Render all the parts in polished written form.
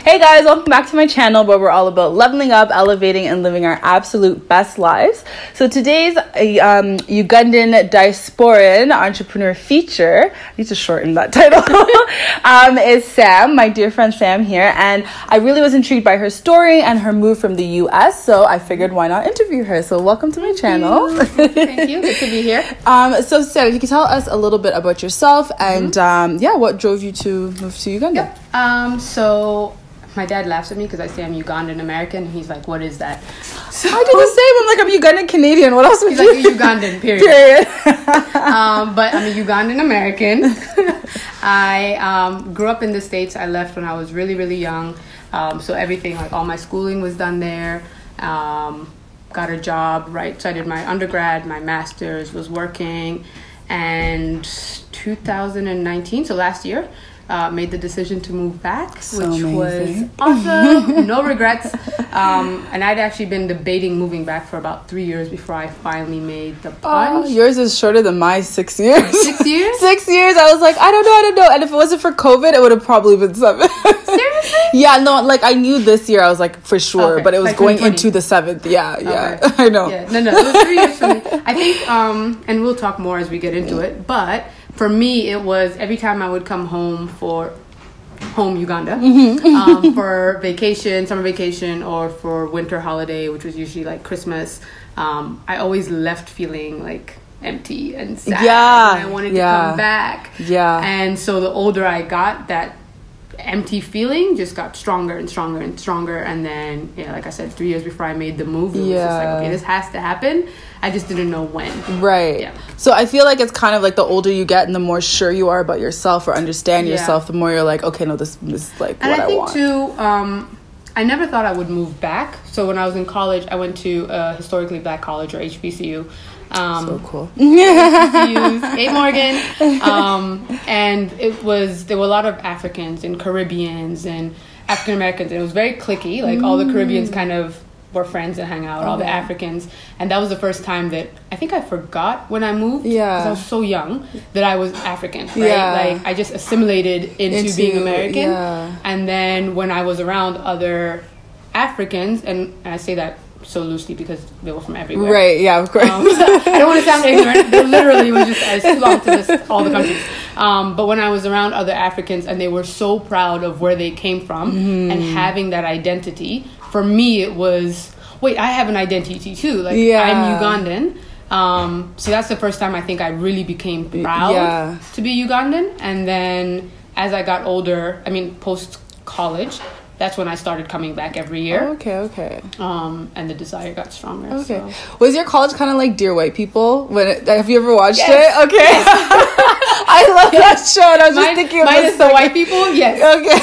Hey guys, welcome back to my channel where we're all about leveling up, elevating, and living our absolute best lives. So today's Ugandan diasporan entrepreneur feature, I need to shorten that title, is Sam, my dear friend Sam here. And I really was intrigued by her story and her move from the US, so I figured why not interview her. So welcome to my channel. Thank you, good to be here. So Sam, if you could tell us a little bit about yourself and what drove you to move to Uganda? Yep. So my dad laughs at me because I say I'm Ugandan American. He's like, "What is that?" So I do the same. I'm like, I'm Ugandan Canadian. What else would he's you? like, "You're Ugandan, period." But I'm a Ugandan American. I grew up in the States. I left when I was really, really young. So everything, like all my schooling was done there. Got a job, right? So I did my undergrad, my master's, was working. And 2019, so last year, made the decision to move back, which was awesome. No regrets. And I'd actually been debating moving back for about 3 years before I finally made the plunge. Yours is shorter than my 6 years. 6 years? 6 years. I was like, I don't know. And if it wasn't for COVID, it would have probably been 7. Seriously? Yeah, no, like I knew this year, I was like, for sure. Okay. But it was like going into the 7th. Yeah. Okay. I know. Yeah. No, it was 3 years for me. I think, and we'll talk more as we get into it, but for me, it was every time I would come home for Uganda, for vacation, summer vacation, or for winter holiday, which was usually like Christmas, I always left feeling like empty and sad. Yeah. And I wanted to come back. Yeah. And so the older I got, that empty feeling just got stronger and stronger and stronger. And then, like I said, 3 years before I made the move, it was just like, okay, this has to happen. I just didn't know when. Right. Yeah. So I feel like it's kind of like the older you get and the more sure you are about yourself or understand yourself, the more you're like, okay, no, this is like and what I want. And I think too, I never thought I would move back. So when I was in college, I went to a historically black college, or HBCU. So cool. HBCUs, A. Morgan. And there were a lot of Africans and Caribbeans and African Americans. And it was very cliquey. Like all the Caribbeans kind of were friends and hang out, all the Africans. And that was the first time that I think I forgot when I moved, because I was so young, that I was African, right? Like I just assimilated into being American. And then when I was around other Africans, and I say that so loosely because they were from everywhere. Right, yeah, of course. I don't want to sound ignorant. They literally was just as belong to this, all the countries. But when I was around other Africans and they were so proud of where they came from and having that identity, for me it was, wait, I have an identity too. Like I'm Ugandan. So that's the first time I think I really became proud to be Ugandan. And then as I got older, post-college, that's when I started coming back every year. Okay. And the desire got stronger. Okay. So. Was your college kind of like Dear White People? Have you ever watched it? Okay. I love that show, and I was just thinking of minus the white people. Yes. Okay.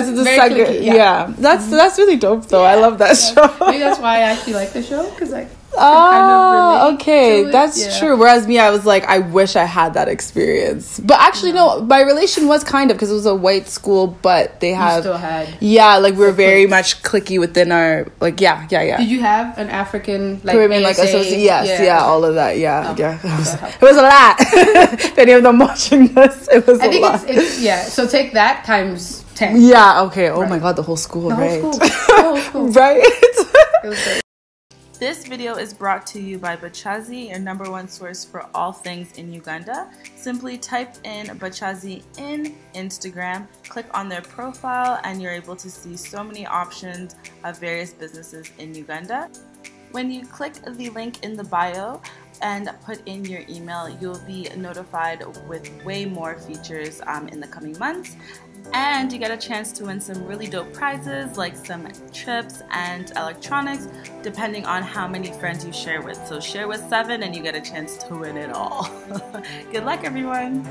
So the second. Cliquey, that's really dope though. I love that show. Maybe that's why I actually like the show, because like. That's true. Whereas me, I was like, I wish I had that experience. But actually, no, my relation was kind of, because it was a white school, but they have... You still had... Yeah, like we were very much cliquey within our... Like, yeah. Did you have an African, like, Caribbean, like, association? Yes, all of that, yeah. It was a lot. If any of them watching this, it was a lot. I think so take that times 10. Yeah, okay. Oh my God, the whole school, right? The whole school. Right? It was great. This video is brought to you by Bachazi, your #1 source for all things in Uganda. Simply type in Bachazi in Instagram, click on their profile, and you're able to see so many options of various businesses in Uganda. When you click the link in the bio and put in your email, you'll be notified with way more features in the coming months. And you get a chance to win some really dope prizes, like some trips and electronics, depending on how many friends you share with. So share with 7 and you get a chance to win it all. Good luck, everyone.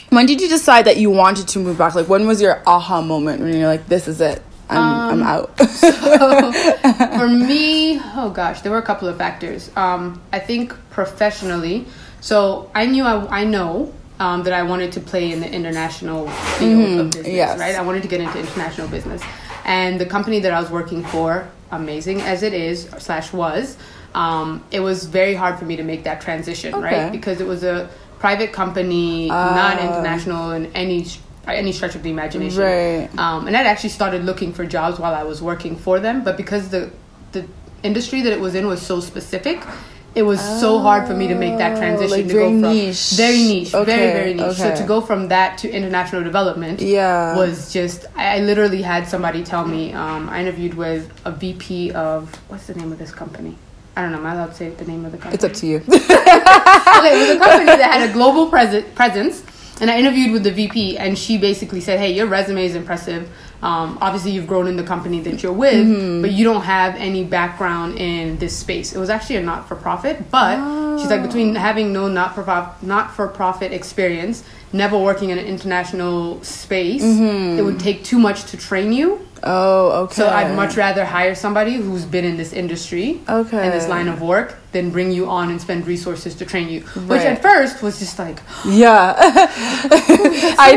When did you decide that you wanted to move back? Like, when was your aha moment when you're like, this is it, I'm out? So for me, there were a couple of factors. I think professionally, so I know that I wanted to play in the international field of business, right? I wanted to get into international business. And the company that I was working for, amazing as it is, /was, it was very hard for me to make that transition, right? Because it was a private company, not international in any by any stretch of the imagination. Right. And I'd actually started looking for jobs while I was working for them, but because the industry that it was in was so specific, it was so hard for me to make that transition. Like to very go from niche. Very niche. Okay, Very, very niche. okay. So to go from that to international development was just, I literally had somebody tell me, I interviewed with a VP of, what's the name of this company? I don't know. Am I allowed to say the name of the company? It's up to you. Okay, it was a company that had a global presence, and I interviewed with the VP, and she basically said, hey, your resume is impressive. Obviously, you've grown in the company that you're with, but you don't have any background in this space. It was actually a not-for-profit, but she's like, between having no not-for-profit experience, never working in an international space, it would take too much to train you. Oh, okay. So I'd much rather hire somebody who's been in this industry, in this line of work, than bring you on and spend resources to train you. Which at first was just like, I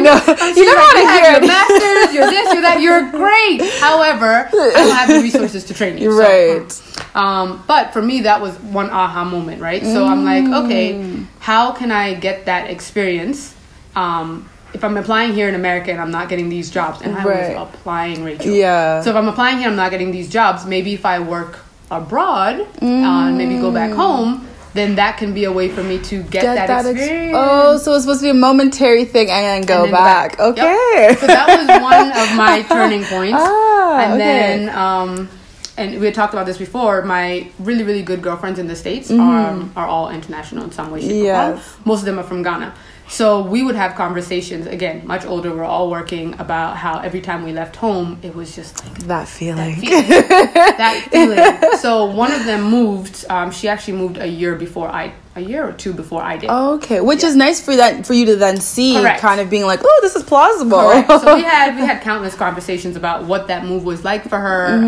know. You don't want to hear your masters, you're this, you're that, you're great. However, I don't have the resources to train you. Right. So, but for me, that was one aha moment, right? So I'm like, okay, how can I get that experience? If I'm applying here in America and I'm not getting these jobs, and I was applying, Rachel. Yeah. So if I'm applying here, I'm not getting these jobs. Maybe if I work abroad, maybe go back home, then that can be a way for me to get that experience. So it's supposed to be a momentary thing and then go back. Okay. Yep. So that was one of my turning points. Then, and we had talked about this before, my really, really good girlfriends in the States are all international in some way, shape, or form. Most of them are from Ghana. So we would have conversations, again, much older, we're all working, about how every time we left home, it was just like... That feeling. That feeling. So one of them moved, she actually moved a year or two before I did. Okay, which is nice for you to then see, kind of being like, oh, this is plausible. Correct. So we had countless conversations about what that move was like for her,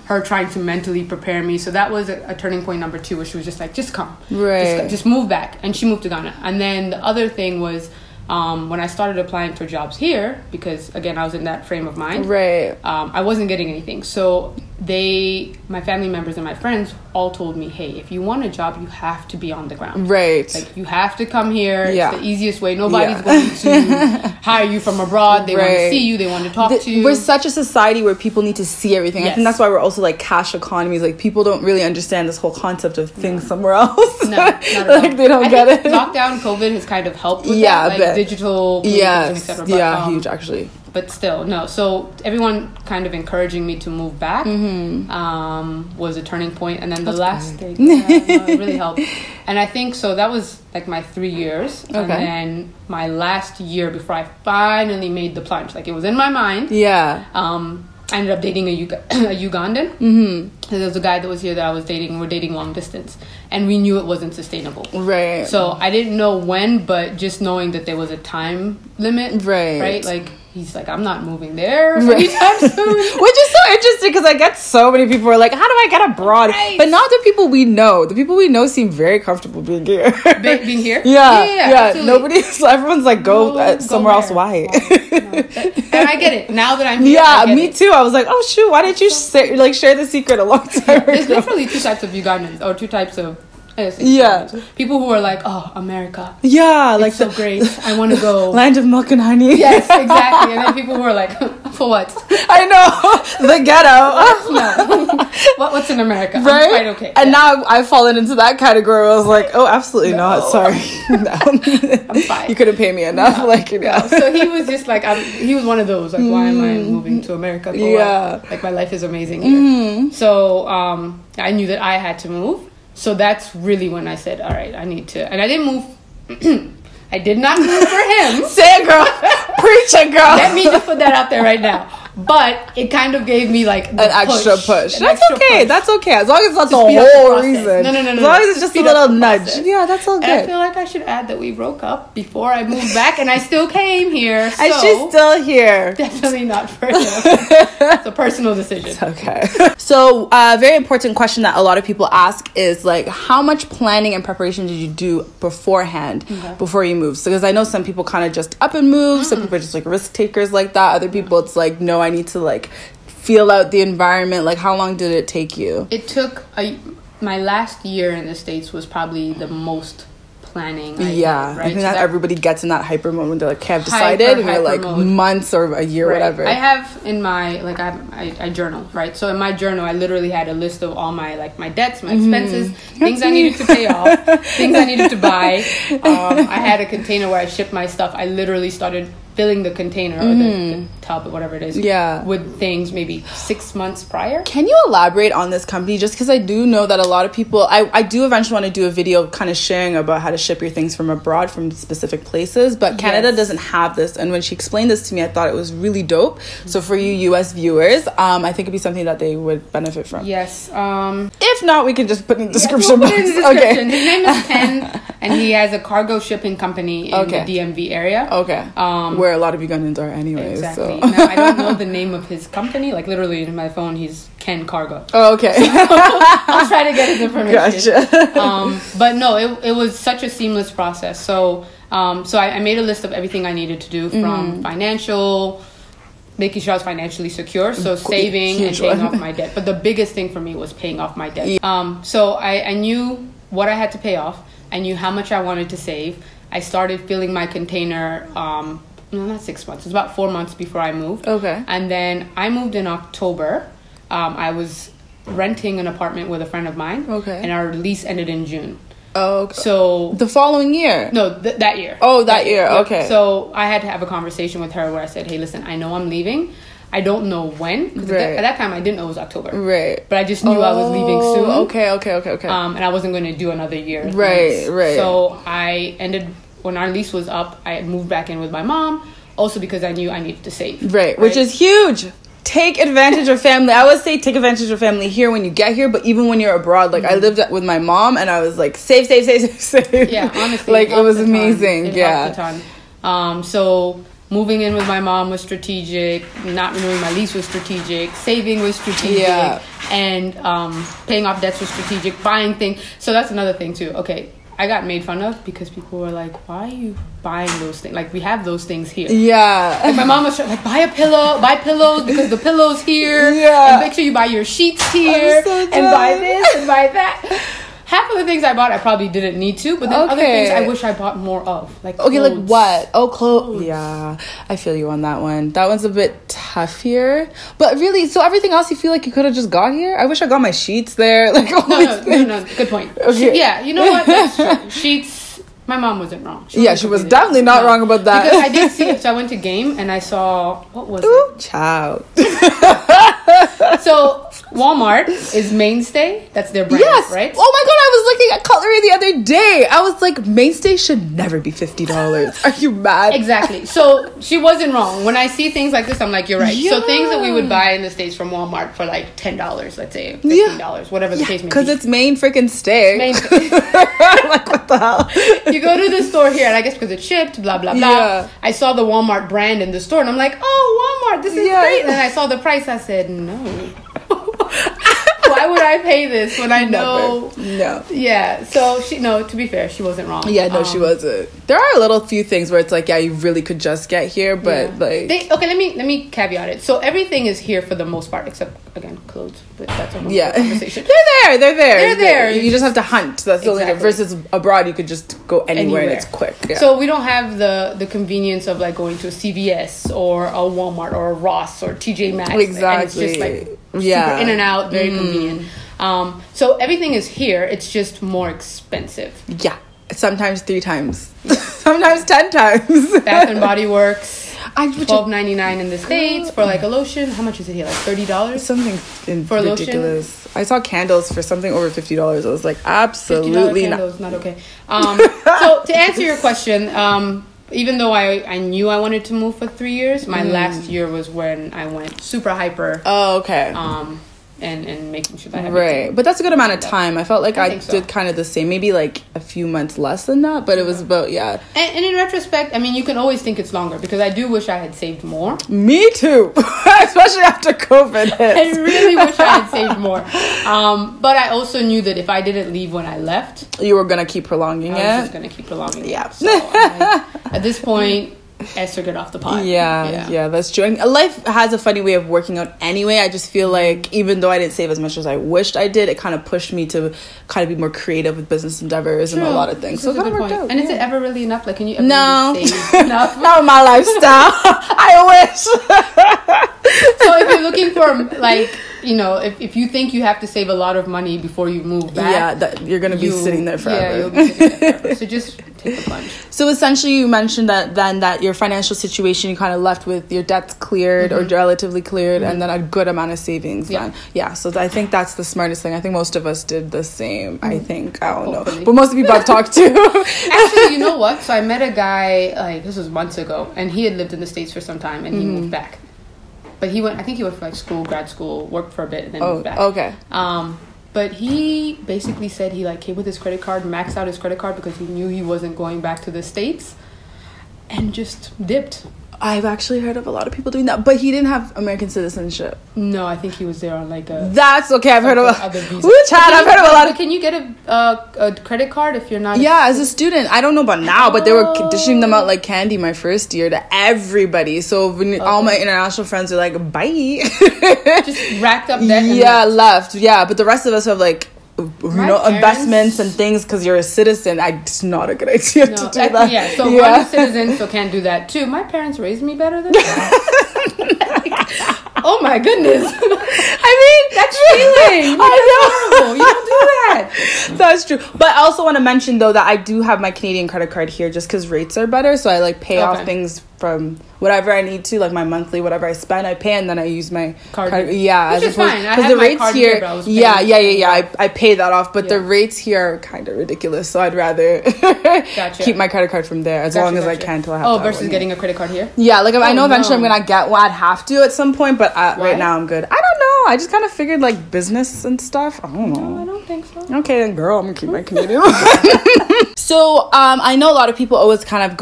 her trying to mentally prepare me. So that was a turning point number 2, where she was just like, just come. Right. Just move back. And she moved to Ghana. And then the other thing was, when I started applying for jobs here, because again I was in that frame of mind, I wasn't getting anything. So my family members and my friends all told me, hey, if you want a job, you have to be on the ground. Right. Like, you have to come here. It's the easiest way. Nobody's going to hire you from abroad. They want to see you. They want to talk to you. We're such a society where people need to see everything. I think that's why we're also like cash economies. Like, people don't really understand this whole concept of things somewhere else. No, not at like all. They don't get it. Lockdown, COVID has kind of helped with that. Like digital communication, etc. But, huge actually. But still, no. So everyone kind of encouraging me to move back was a turning point. And then the last thing, it really helped. And I think, so that was like my 3 years. Okay. And then my last year before I finally made the plunge, like it was in my mind. Yeah. I ended up dating a Ugandan. There was a guy that was here that I was dating. We're dating long distance. And we knew it wasn't sustainable. Right. So I didn't know when, but just knowing that there was a time limit. Right. Like, he's like, I'm not moving there anytime soon. Which is so interesting, because I get so many people who are like, how do I get abroad? But not the people we know. The people we know seem very comfortable being here. Being here? Yeah. Everyone's like, go somewhere else. Why? No. And I get it. Now that I'm here, yeah, me too. I was like, oh shoot, why didn't you share the secret a long time ago? There's literally 2 types of Ugandans, or 2 types of people who are like, oh, America, like, it's so great, I want to go, land of milk and honey. Yes, exactly. And then people who are like, for what? I know, the ghetto. No. What's in America? Right? I'm quite okay. And now I've fallen into that category where I was like, oh, absolutely not, sorry. No. I'm fine. You couldn't pay me enough. No. So he was just like, he was one of those, like, why am I moving to America for what? Like, my life is amazing here. So I knew that I had to move. So that's really when I said, all right, I need to. And I didn't move. I did not move for him. Say it, girl. Preach it, girl. Let me just put that out there right now. But it kind of gave me like an extra push. That's okay. That's okay. As long as it's not the whole reason. No. As long as it's just a little nudge. Yeah, that's all good. And I feel like I should add that we broke up before I moved back, and I still came here. So and she's still here. Definitely not for him. It's a personal decision. It's okay. So, a very important question that a lot of people ask is like, how much planning and preparation did you do beforehand before you moved? So, because I know some people kind of just up and move. Some people are just like risk takers like that. Other people, it's like, no, I need to like feel out the environment. Like, how long did it take you? It took my last year in the States was probably the most planning. I think that everybody gets in that hyper moment. They're like, okay, I've decided, and you're like mode. Months or a year, whatever. I have in my I journal, right? So in my journal, I literally had a list of all my my debts, my expenses, things I needed to pay off, things I needed to buy. I had a container where I shipped my stuff. I literally started filling the container or the tub or whatever it is with things maybe 6 months prior. Can you elaborate on this company? Just because I do know that a lot of people, I do eventually want to do a video kind of sharing about how to ship your things from abroad, from specific places, but Canada doesn't have this. And when she explained this to me, I thought it was really dope. So for you US viewers, I think it'd be something that they would benefit from. Yes. If not, we can just put in the description box. Okay. His name is Ken, and he has a cargo shipping company in the DMV area. Okay. Where a lot of Ugandans are anyways. Exactly. So. Now, I don't know the name of his company. Like literally in my phone, he's Ken Cargo. Oh, okay. So, I'll try to get his information. Gotcha. But no, it was such a seamless process. So I made a list of everything I needed to do from financial, making sure I was financially secure. So saving and paying off my debt. But the biggest thing for me was paying off my debt. So I knew what I had to pay off. I knew how much I wanted to save. I started filling my container, no, not 6 months. It was about 4 months before I moved. Okay. And then I moved in October. I was renting an apartment with a friend of mine. Okay. And our lease ended in June. Oh, okay. So the following year? No, that year. Oh, that year. Okay. So I had to have a conversation with her where I said, hey, listen, I know I'm leaving. I don't know when. Because at that time, I didn't know it was October. Right. But I just knew I was leaving soon. Okay. And I wasn't going to do another year. Right. So I ended... When our lease was up, I moved back in with my mom, also because I knew I needed to save. Right, which is huge. Take advantage of family. I would say take advantage of family here when you get here, but even when you're abroad, like I lived with my mom and I was like, save. Yeah, honestly. Like it was amazing. It helped a ton. So moving in with my mom was strategic. Not renewing my lease was strategic. Saving was strategic. And paying off debts was strategic. Buying things. So that's another thing too. Okay. I got made fun of because people were like, why are you buying those things? Like, we have those things here. Yeah. Like, my mom was like, buy pillows because the pillow's here. Yeah. And make sure you buy your sheets here. And buy this and buy that. Half of the things I bought, I probably didn't need to. But then other things I wish I bought more of. Like clothes. Okay, like what? Oh, clothes. Yeah. I feel you on that one. That one's a bit tough here. But really, so everything else you feel like you could have just got here? I wish I got my sheets there. Like No. Good point. Okay. Yeah, you know what? That's true. Sheets... My mom wasn't wrong. She was definitely not wrong about that. Because I did see it. So I went to game and I saw... What was it? Child. So Walmart is Mainstay. That's their brand, right? Oh my god, I was looking at cutlery the other day. I was like, Mainstay should never be $50. Are you mad? Exactly. So she wasn't wrong. When I see things like this, I'm like, you're right. Yeah. So things that we would buy in the States from Walmart for like $10, let's say $15, whatever the case may be. Because it's Main freaking Stay. Like, what the hell? You go to the store here, and I guess because it's shipped, blah, blah, blah. Yeah. I saw the Walmart brand in the store, and I'm like, oh, Walmart, this is great. And then I saw the price. I said, no. Why would I pay this when I know? No. Yeah. So to be fair, she wasn't wrong. Yeah, no, she wasn't. There are a little few things where it's like, yeah, you really could just get here, but like. Let me caveat it. So everything is here for the most part, except again clothes. But that's a whole conversation. They're there. They're there. You just have to hunt. That's the only difference. Versus abroad, you could just go anywhere. And it's quick. Yeah. So we don't have the convenience of like going to a CVS or a Walmart or a Ross or TJ Maxx. Exactly. And it's just like super in and out, very convenient. So everything is here. It's just more expensive. Yeah. Sometimes 3 times. Sometimes 10 times. Bath and Body Works. $12.99 in the States for like a lotion. How much is it here? Like $30? Something for ridiculous. Lotion? I saw candles for something over $50. I was like, absolutely $50 not okay. So to answer your question, even though I knew I wanted to move for 3 years, my last year was when I went super hyper. Oh, okay. And making sure that I had right. But that's a good amount of time. I felt like I did kind of the same. Maybe like a few months less than that, but it was about, yeah. And in retrospect, I mean, you can always think it's longer because I do wish I had saved more. Me too. Especially after COVID hit. I really wish I had saved more. But I also knew that if I didn't leave when I left... You were going to keep prolonging it? I was just going to keep prolonging it. Yeah. So at this point... S or get off the pot. Yeah, that's true. And life has a funny way of working out anyway. I just feel like even though I didn't save as much as I wished I did, it kind of pushed me to kind of be more creative with business endeavors and a lot of things. So it kind of worked out. And is it ever really enough? Like, can you ever really save enough? Not my lifestyle. I wish. So if you're looking for, like, you know, if you think you have to save a lot of money before you move back, you're going to be sitting there forever. Yeah, you'll be sitting there forever. So just take the plunge. So essentially you mentioned that your financial situation, you kind of left with your debts cleared or relatively cleared and then a good amount of savings. Yeah, so I think that's the smartest thing. I think most of us did the same. I think, I don't know, but most of the people I've talked to. Actually, you know what? So I met a guy, like, this was months ago, and he had lived in the States for some time and he moved back. But I think he went for like grad school, worked for a bit, and then moved back. Okay. But he basically said he like came with his credit card, maxed out his credit card because he knew he wasn't going back to the States, and just dipped. I've actually heard of a lot of people doing that, but he didn't have American citizenship. No, I think he was there on like a... That's okay. I've heard of other visas. I've heard of a lot of... Can you get a credit card if you're not... Yeah, as a student. I don't know about now, but they were dishing them out like candy my first year to everybody. So when all my international friends are like, bye. Just racked up debt. Left. Yeah, but the rest of us have like... investments and things because you're a citizen. It's not a good idea to do that. Yeah, so I'm a citizen, so can't do that too. My parents raised me better than that. Oh my goodness. I mean, that's stealing. I know. Horrible. You don't do that. That's true. But I also want to mention though that I do have my Canadian credit card here just because rates are better. So I like pay off things from whatever I need to, like my monthly, whatever I spend, I pay, and then I use my card. Yeah, which is fine. Because the rates here, I pay that off, but the rates here are kind of ridiculous. So I'd rather keep my credit card from there as long as I can till I have. Versus getting a credit card here. Yeah, like I know eventually I'm gonna get one. I'd have to at some point, but right now I'm good. I don't know. I just kind of figured like business and stuff. I don't know. No, I don't think so. Okay, then, girl, I'm gonna keep my Canadian. So I know a lot of people always kind of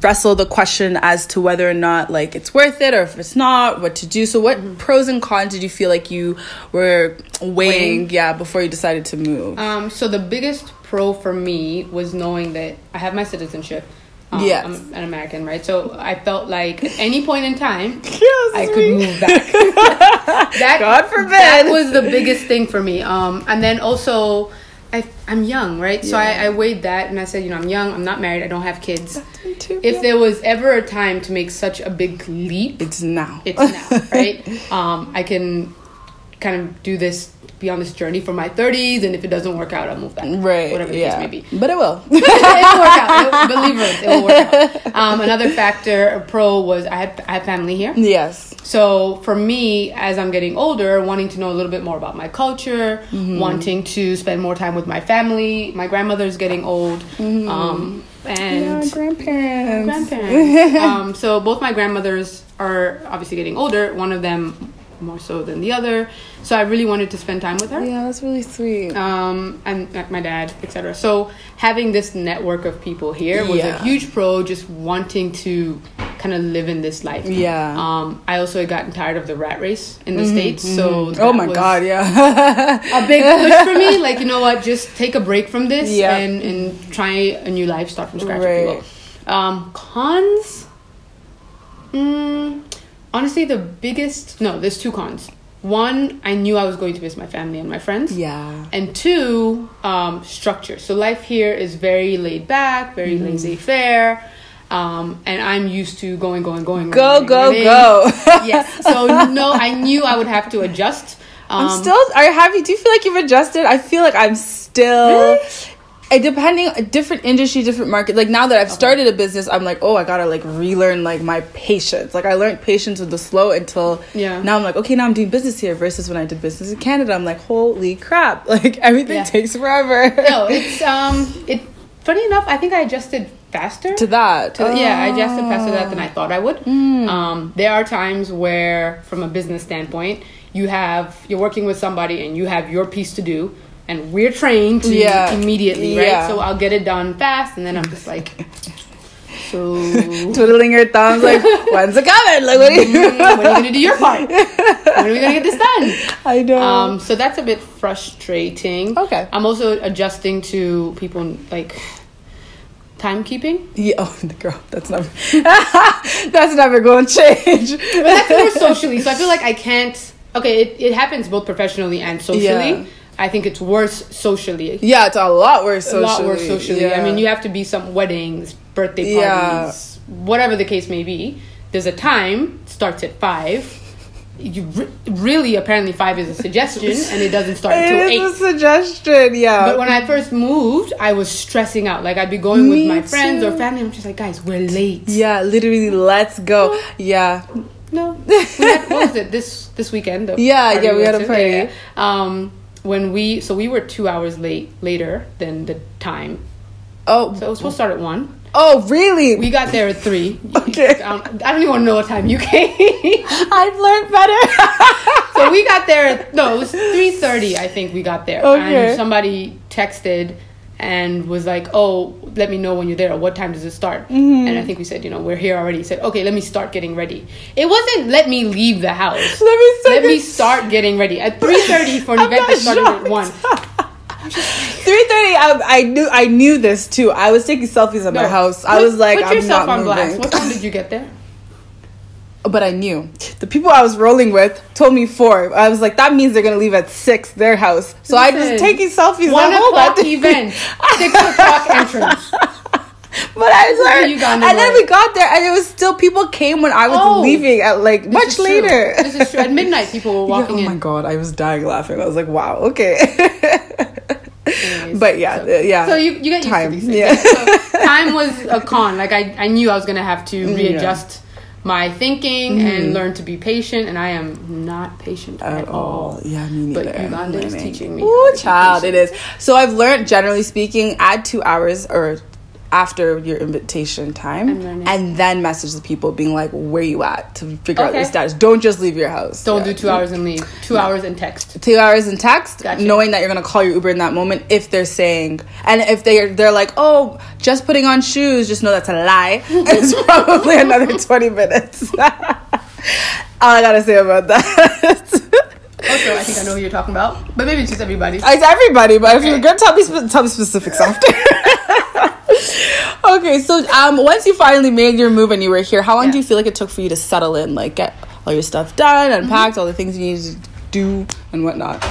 wrestle the question as to whether or not like it's worth it or if it's not, what to do. So what pros and cons did you feel like you were weighing before you decided to move? So the biggest pro for me was knowing that I have my citizenship. Yes. I'm an American, right? So I felt like at any point in time, I could move back. God forbid. That was the biggest thing for me. And then also, I'm young, right? So I weighed that and I said, I'm young, I'm not married, I don't have kids. That's me too. If there was ever a time to make such a big leap, it's now. It's now, right? I can kind of be on this journey for my 30s, and if it doesn't work out, I'll move back. Right. Whatever the case may be. But it will. It will work out. Believe it will work out. Another factor, a pro, was I had family here. Yes. So for me, as I'm getting older, wanting to know a little bit more about my culture, wanting to spend more time with my family. My grandmother's getting old. And grandparents. So both my grandmothers are obviously getting older. One of them more so than the other, so I really wanted to spend time with her. Yeah, that's really sweet. And my dad, etc. So having this network of people here was a huge pro. Just wanting to kind of live in this life. I also had gotten tired of the rat race in the States, so oh my god, a big push for me. Like, you know what, just take a break from this and try a new life, start from scratch, if you will. Cons. Honestly, there's two cons. One, I knew I was going to miss my family and my friends. Yeah. And two, structure. So life here is very laid back, very laissez-faire. And I'm used to going. Go. Yes. So no, I knew I would have to adjust. Do you feel like you've adjusted? I feel like I'm still... Really? Depending, different industry, different market. Like now that I've started a business, I'm like, I gotta like relearn like my patience. Like I learned patience with the slow until now I'm like, okay, now I'm doing business here versus when I did business in Canada. I'm like, holy crap! Like everything takes forever. No, it's funny enough, I think I adjusted faster to that. I adjusted faster to that than I thought I would. There are times where, from a business standpoint, you're working with somebody and you have your piece to do. And we're trained to immediately, right? So I'll get it done fast, and then I'm just like, twiddling your thumbs, like, when's it coming? Like, when are you gonna do your part? When are we gonna get this done? I know. So that's a bit frustrating. Okay. I'm also adjusting to people like timekeeping. Yeah, oh, girl, that's never that's never going to change. But that's more socially. So I feel like I can't. Okay, it happens both professionally and socially. Yeah. I think it's worse socially. Yeah, it's a lot worse socially. A lot worse socially. Yeah. I mean, you have to be some weddings, birthday parties, whatever the case may be. There's a time. It starts at 5. You really, apparently 5 is a suggestion, and it doesn't start until 8. It's a suggestion, yeah. But when I first moved, I was stressing out. Like, I'd be going with my friends or family, and I'm just like, guys, we're late. Yeah, literally, let's go. Yeah. No. What was it? This weekend? We had a party. Yeah. We were 2 hours later than the time. Oh. So it was supposed to start at 1. Oh, really? We got there at 3. Okay. I don't even want to know what time you came. I've learned better. So we got there it was 3:30, I think we got there. Okay. And somebody texted and was like, oh, let me know when you're there. What time does it start? Mm-hmm. And I think we said, we're here already. He said, okay, let me start getting ready. It wasn't let me leave the house. Let me start getting ready. At 3:30 for an event that started at 1. 3:30. I knew this too. I was taking selfies at my house. I was like, put yourself I'm not on blast. moving. What time did you get there? But I knew the people I was rolling with told me 4. I was like, that means they're gonna leave at 6 their house. So I was taking selfies. 1 o'clock event, 6 o'clock entrance. But I was and then we got there, and it was still people came when I was leaving at much later. This is true. At midnight, people were walking in. Oh my god, I was dying laughing. I was like, wow, okay. Anyways, but yeah. So you get used time. to these things. Yeah. So time was a con. Like I knew I was gonna have to readjust my thinking and learn to be patient, and I am not patient at all. Yeah, me neither. But Uganda is teaching me. Ooh, child, it is. So I've learned, generally speaking, add 2 hours or after your invitation time, and then message the people being like, where you at, to figure out your status. Don't just leave your house. Don't do 2 hours and leave. 2 hours and text. 2 hours and text, gotcha. Knowing that you're gonna call your Uber in that moment if they're saying, and if they're like, oh, just putting on shoes, just know that's a lie. It's probably another 20 minutes. All I gotta say about that. Also, I think I know who you're talking about, but maybe it's just everybody. It's everybody, but if you're good, tell me specifics after. Okay, so once you finally made your move and you were here, how long do you feel like it took for you to settle in, like get all your stuff done, unpacked, all the things you needed to do and whatnot?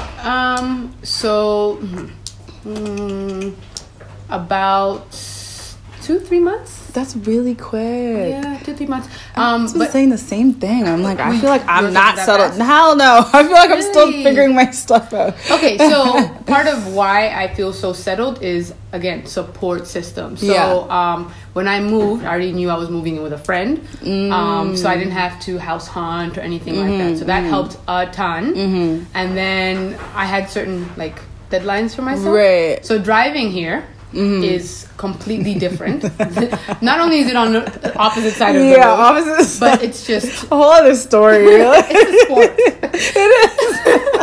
About 2-3 months. That's really quick. Yeah, 2-3 months. I've been saying the same thing. I'm like, I feel like I'm not settled. Hell no. I feel like I'm still figuring my stuff out. Okay, so part of why I feel so settled is, again, support system. So when I moved, I already knew I was moving in with a friend. So I didn't have to house hunt or anything like that. So that helped a ton. And then I had certain deadlines for myself. Right. So driving here is completely different. Not only is it on the opposite side of the road, but it's just a whole other story. It's a sport. It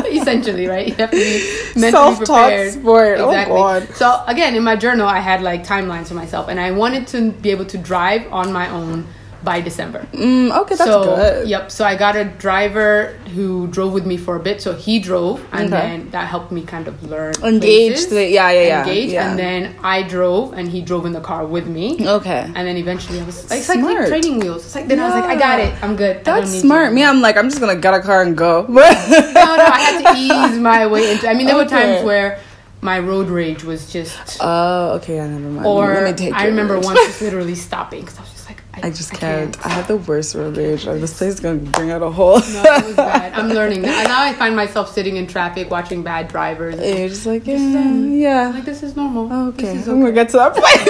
is. Essentially, right? You have to be mentally prepared. Sport. Exactly. Oh God. So again, in my journal, I had timelines for myself, and I wanted to be able to drive on my own by December. Okay, that's good. Yep. So I got a driver who drove with me for a bit. So he drove, and then that helped me kind of learn. Engage. Engage. And then I drove, and he drove in the car with me. Okay. And then eventually I was it's like training wheels. It's then I was like, I got it. I'm good. That's smart. Me, I'm like, I'm just gonna get a car and go. No, I had to ease my way into. I mean, there were times where my road rage was just. Oh, okay. I never mind. Or I remember once just literally stopping because I was just like, I just can't. I had the worst road rage. This place is gonna bring out a whole. No, it was bad. I'm learning that. Now I find myself sitting in traffic watching bad drivers. And you're just like, yeah. Like, this is normal. Okay. I'm gonna get to that point.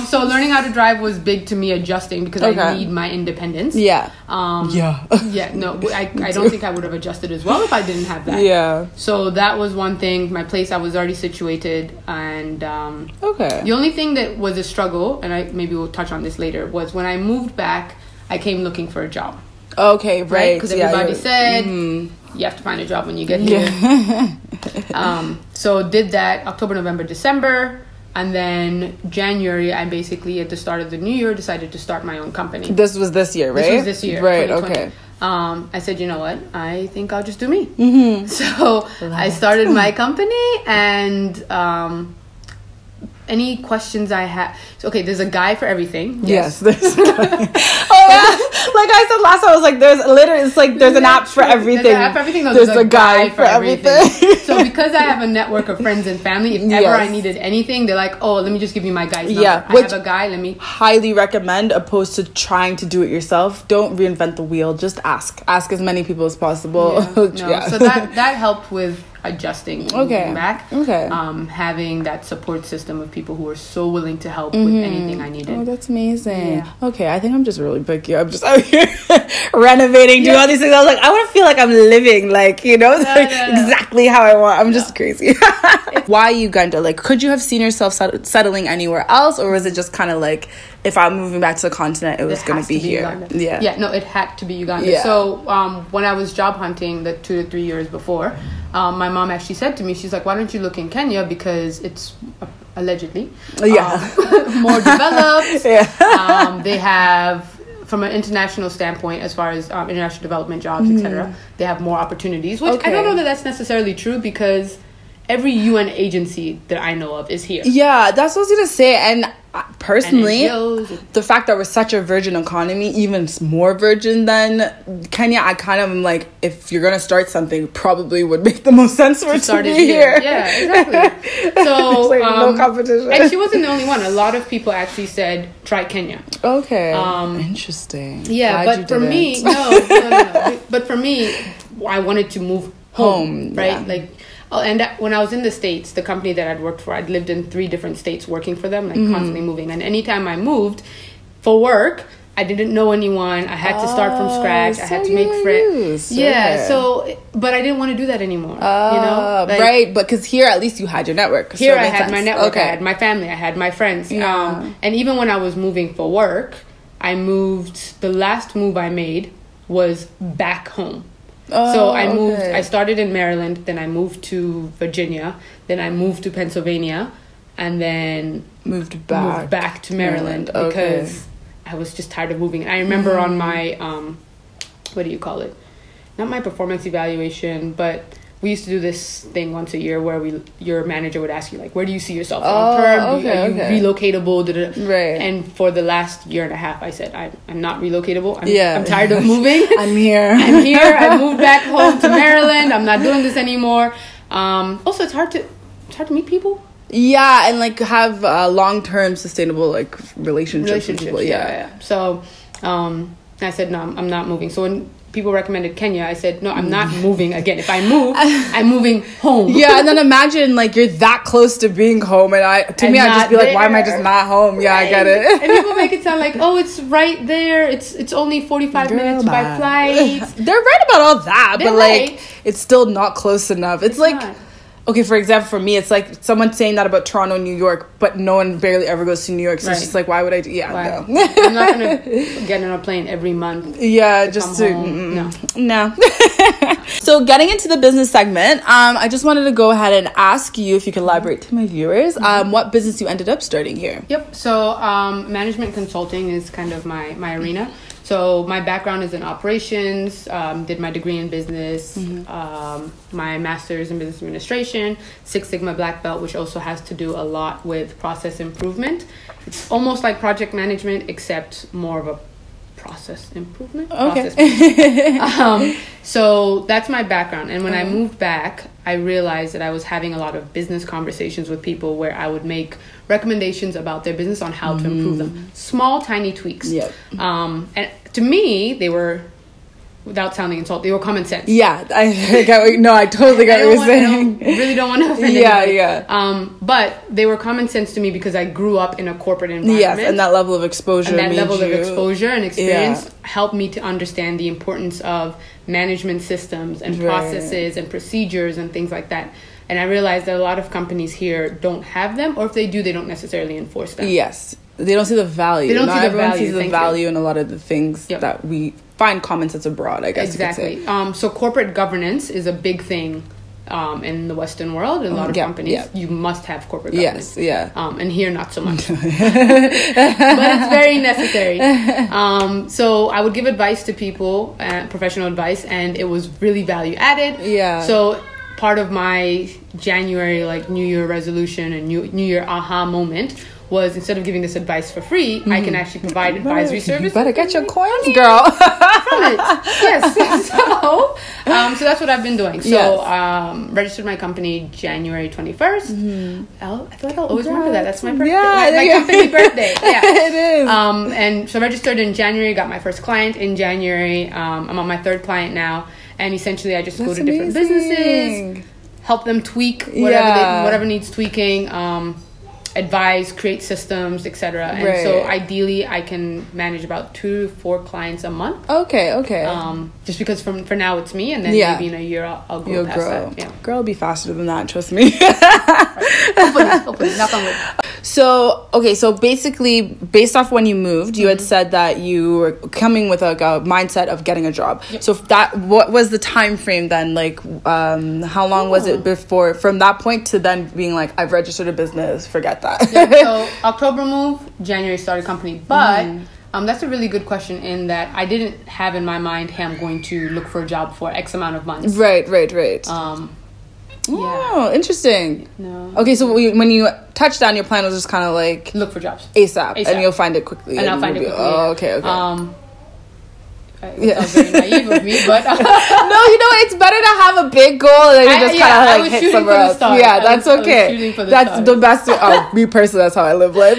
So learning how to drive was big to me, adjusting because I need my independence. Yeah. No, I don't think I would have adjusted as well if I didn't have that. Yeah. So that was one thing. My place, I was already situated, and the only thing that was a struggle, and maybe we'll touch on this later, was when I moved back, I came looking for a job. Okay, right. Because everybody said you have to find a job when you get here. So did that October, November, December. And then January, I basically, at the start of the new year, decided to start my own company. This was this year, right? This was this year. Right, 2020. okay. I said, you know what? I think I'll just do me. So I started my company, and any questions I have. So, okay, there's a guy for everything. Yes, there's a guy. Oh yeah, like I said last time, I was like, there's literally, it's like there's an app for everything. There's an app for everything. No, there's a guy for everything. So because I have a network of friends and family, if ever I needed anything, they're like, oh, let me just give you my guy's number. Yeah, I have a guy. Let me highly recommend, opposed to trying to do it yourself. Don't reinvent the wheel. Just ask as many people as possible. Yeah. So that helped with adjusting, moving back. Having that support system of people who were so willing to help with anything I needed. Oh, that's amazing. Yeah. Okay, I think I'm just really picky. I'm just out here renovating, doing all these things. I was like, I want to feel like I'm living, like, you know, exactly how I want. I'm just crazy. Why Uganda? Like, could you have seen yourself settling anywhere else, or was it just kind of like, if I'm moving back to the continent, it was going to be here? Uganda. Yeah, no, it had to be Uganda. Yeah. So when I was job hunting the 2 to 3 years before, my mom actually said to me, she's like, why don't you look in Kenya, because it's allegedly more developed. They have, from an international standpoint, as far as international development jobs, etc., they have more opportunities, which I don't know that that's necessarily true, because every UN agency that I know of is here. Yeah, that's what I was going to say. And personally, the fact that we're such a virgin economy, even more virgin than Kenya, I kind of am like, if you're going to start something, probably would make the most sense for it to be here. Yeah, exactly. So, like no competition. And she wasn't the only one. A lot of people actually said, try Kenya. Okay. Interesting. Yeah, but for me, no. But for me, I wanted to move home, right? Yeah. Like, and when I was in the States, the company that I'd worked for, I'd lived in 3 different states working for them, like constantly moving. And anytime I moved for work, I didn't know anyone. I had to start from scratch. I had to make friends. Yeah, so, but I didn't want to do that anymore. You know? Like, right, but because here at least you had your network. Here I had my network. I had my family. I had my friends. And even when I was moving for work, the last move I made was back home. So I moved, I started in Maryland, then I moved to Virginia, then I moved to Pennsylvania, and then moved back to Maryland because I was just tired of moving. I remember on my, what do you call it? Not my performance evaluation, but we used to do this thing once a year where your manager would ask you, like, where do you see yourself long term? Are you relocatable? Right. And for the last year and a half, I said, I'm not relocatable. I'm tired of moving. I'm here. I moved back home to Maryland. I'm not doing this anymore. Also, it's hard to meet people. Yeah, and like have long-term sustainable like relationships with people. Yeah. So I said, no, I'm not moving. So when people recommended Kenya, I said, no, I'm not moving again. If I move, I'm moving home. Yeah, and then imagine like you're that close to being home, and I'd just be like, why am I just not home? Yeah, I get it. And people make it sound like, oh, it's right there. It's only 45 minutes by flight. They're right about all that, but like it's still not close enough. It's like not. Okay, for example, for me, it's like someone saying that about Toronto, New York, but no one barely ever goes to New York. So it's just like, why would I do? Yeah, no. I'm not going to get on a plane every month. Yeah, just to... No. So getting into the business segment, I just wanted to go ahead and ask you if you could elaborate to my viewers what business you ended up starting here. Yep. So management consulting is kind of my arena. So my background is in operations, did my degree in business, my master's in business administration, Six Sigma Black Belt, which also has to do a lot with process improvement. It's almost like project management, except more of a process improvement. Okay. So that's my background. And when I moved back, I realized that I was having a lot of business conversations with people where I would make recommendations about their business on how to improve them. Small, tiny tweaks. Yep. And to me, they were, without sounding insulting, they were common sense. Yeah, I totally get what you're saying. I really don't want to offend anybody. Yeah. But they were common sense to me because I grew up in a corporate environment. Yes, and that level of exposure. And that level of exposure and experience helped me to understand the importance of management systems and processes and procedures and things like that. And I realized that a lot of companies here don't have them, or if they do, they don't necessarily enforce them. Yes. They don't see the value. Everyone sees the value in a lot of the things that we find common sense abroad, I guess. Exactly. You could say. So corporate governance is a big thing in the Western world. In a lot of companies, you must have corporate governance. Yes, and here, not so much. But it's very necessary. So I would give advice to people, professional advice, and it was really value added. Yeah. So part of my January like New Year resolution and New Year aha moment was, instead of giving this advice for free, I can actually provide advisory services. You better get your coins, girl. From it. Yes. So that's what I've been doing. So registered my company January 21st. I feel like I'll always remember that. That's my birthday. Yeah, my company birthday. Yeah. It is. And so registered in January, got my first client in January. I'm on my third client now. And essentially I just go to different businesses, help them tweak whatever needs tweaking, advise, create systems, etc. And so ideally I can manage about 2 to 4 clients a month. Okay. Just because for now it's me, and then maybe in a year I'll grow past that. Yeah. Girl, be faster than that, trust me. Hopefully, knock on wood. So basically, based off when you moved, you had said that you were coming with like a mindset of getting a job. Yep. So what was the time frame then? Like, how long was it before, from that point to then being like, I've registered a business, forget that? So October move, January started company, but that's a really good question, in that I didn't have in my mind, hey, I'm going to look for a job for X amount of months. Right. Oh, interesting. No. Okay, so when you touched down, your plan was just kind of like look for jobs ASAP, and you'll find it quickly. And I'll find it quickly. Oh, okay. That was very naive of me, but no, it's better to have a big goal and then you just kind of like hit somewhere else. Yeah, that's okay. That's the best. Me personally, that's how I live life.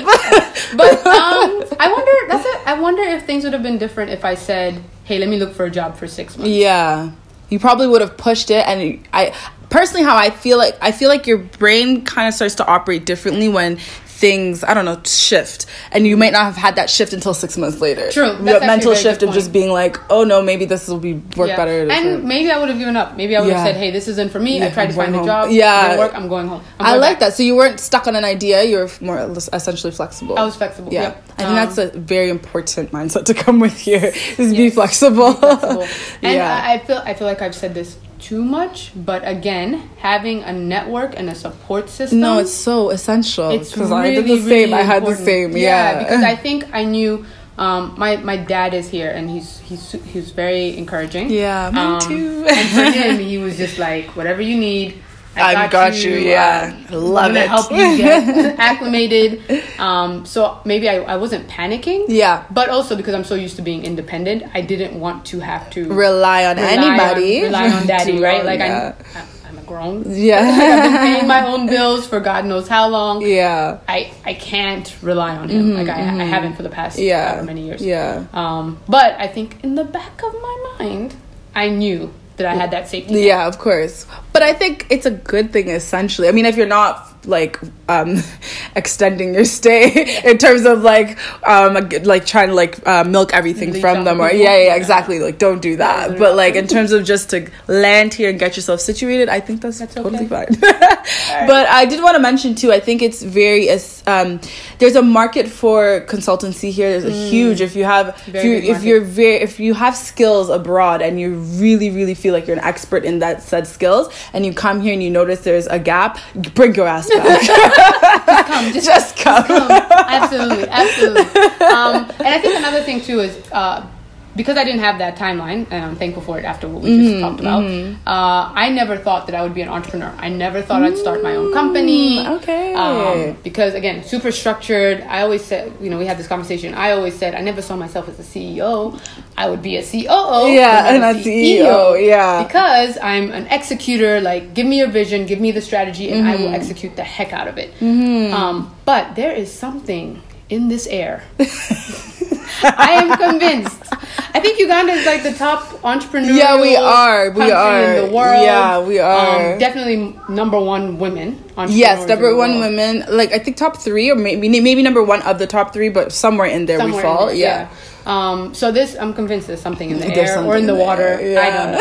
But I wonder if things would have been different if I said, hey, let me look for a job for 6 months. Yeah, you probably would have pushed it. And I personally, how I feel like your brain kind of starts to operate differently when things, I don't know, shift, and you might not have had that shift until 6 months later. True. That mental shift of just being like, oh no, maybe this will work better. And maybe I would have given up. Maybe I would have said, hey, this isn't for me. I tried to find a job. It didn't work. I'm going home. I like that. So you weren't stuck on an idea. You were more essentially flexible. I was flexible. Yeah. I think that's a very important mindset to come with here. Is be flexible. And I feel like I've said this too much, but again, having a network and a support system, it's so essential. It's really, I did the same. Really I had the same. Yeah, because I think I knew. My dad is here, and he's very encouraging. Yeah, me too. And for him, he was just like, whatever you need, I got you. Yeah, love it. Help you get acclimated. So maybe I wasn't panicking. Yeah, but also because I'm so used to being independent, I didn't want to have to rely on anybody. Rely on daddy, right? Like I'm a grown. Yeah, I've been paying my own bills for God knows how long. Yeah, I can't rely on him. I haven't for the past however many years. Yeah. But I think in the back of my mind, I knew that I had that safety net. Yeah, of course. But I think it's a good thing, essentially. I mean, if you're not like extending your stay in terms of like trying to milk everything from them, or exactly, like don't do that. But like in terms of just to land here and get yourself situated, I think that's totally fine. But I did want to mention too, I think it's very there's a market for consultancy here. There's a huge, if you have skills abroad and you really, really feel like you're an expert in that said skills, and you come here and you notice there's a gap, bring your ass back. Just come. Absolutely. And I think another thing too is because I didn't have that timeline, and I'm thankful for it after what we just talked about, I never thought that I would be an entrepreneur. I never thought I'd start my own company. Okay. Because again, super structured. I always said, we had this conversation. I always said I never saw myself as a CEO. I would be a COO. Yeah, and a CEO. Yeah. Because I'm an executor. Like, give me your vision, give me the strategy, and I will execute the heck out of it. But there is something in this air. I am convinced. I think Uganda is like the top entrepreneurial country in the world. Yeah, we are. Definitely number one women. Yes, number one women. Like I think top 3, or maybe number 1 of the top 3, but somewhere in there we fall. Yeah. So I'm convinced there's something in the air or in the water. Yeah. I don't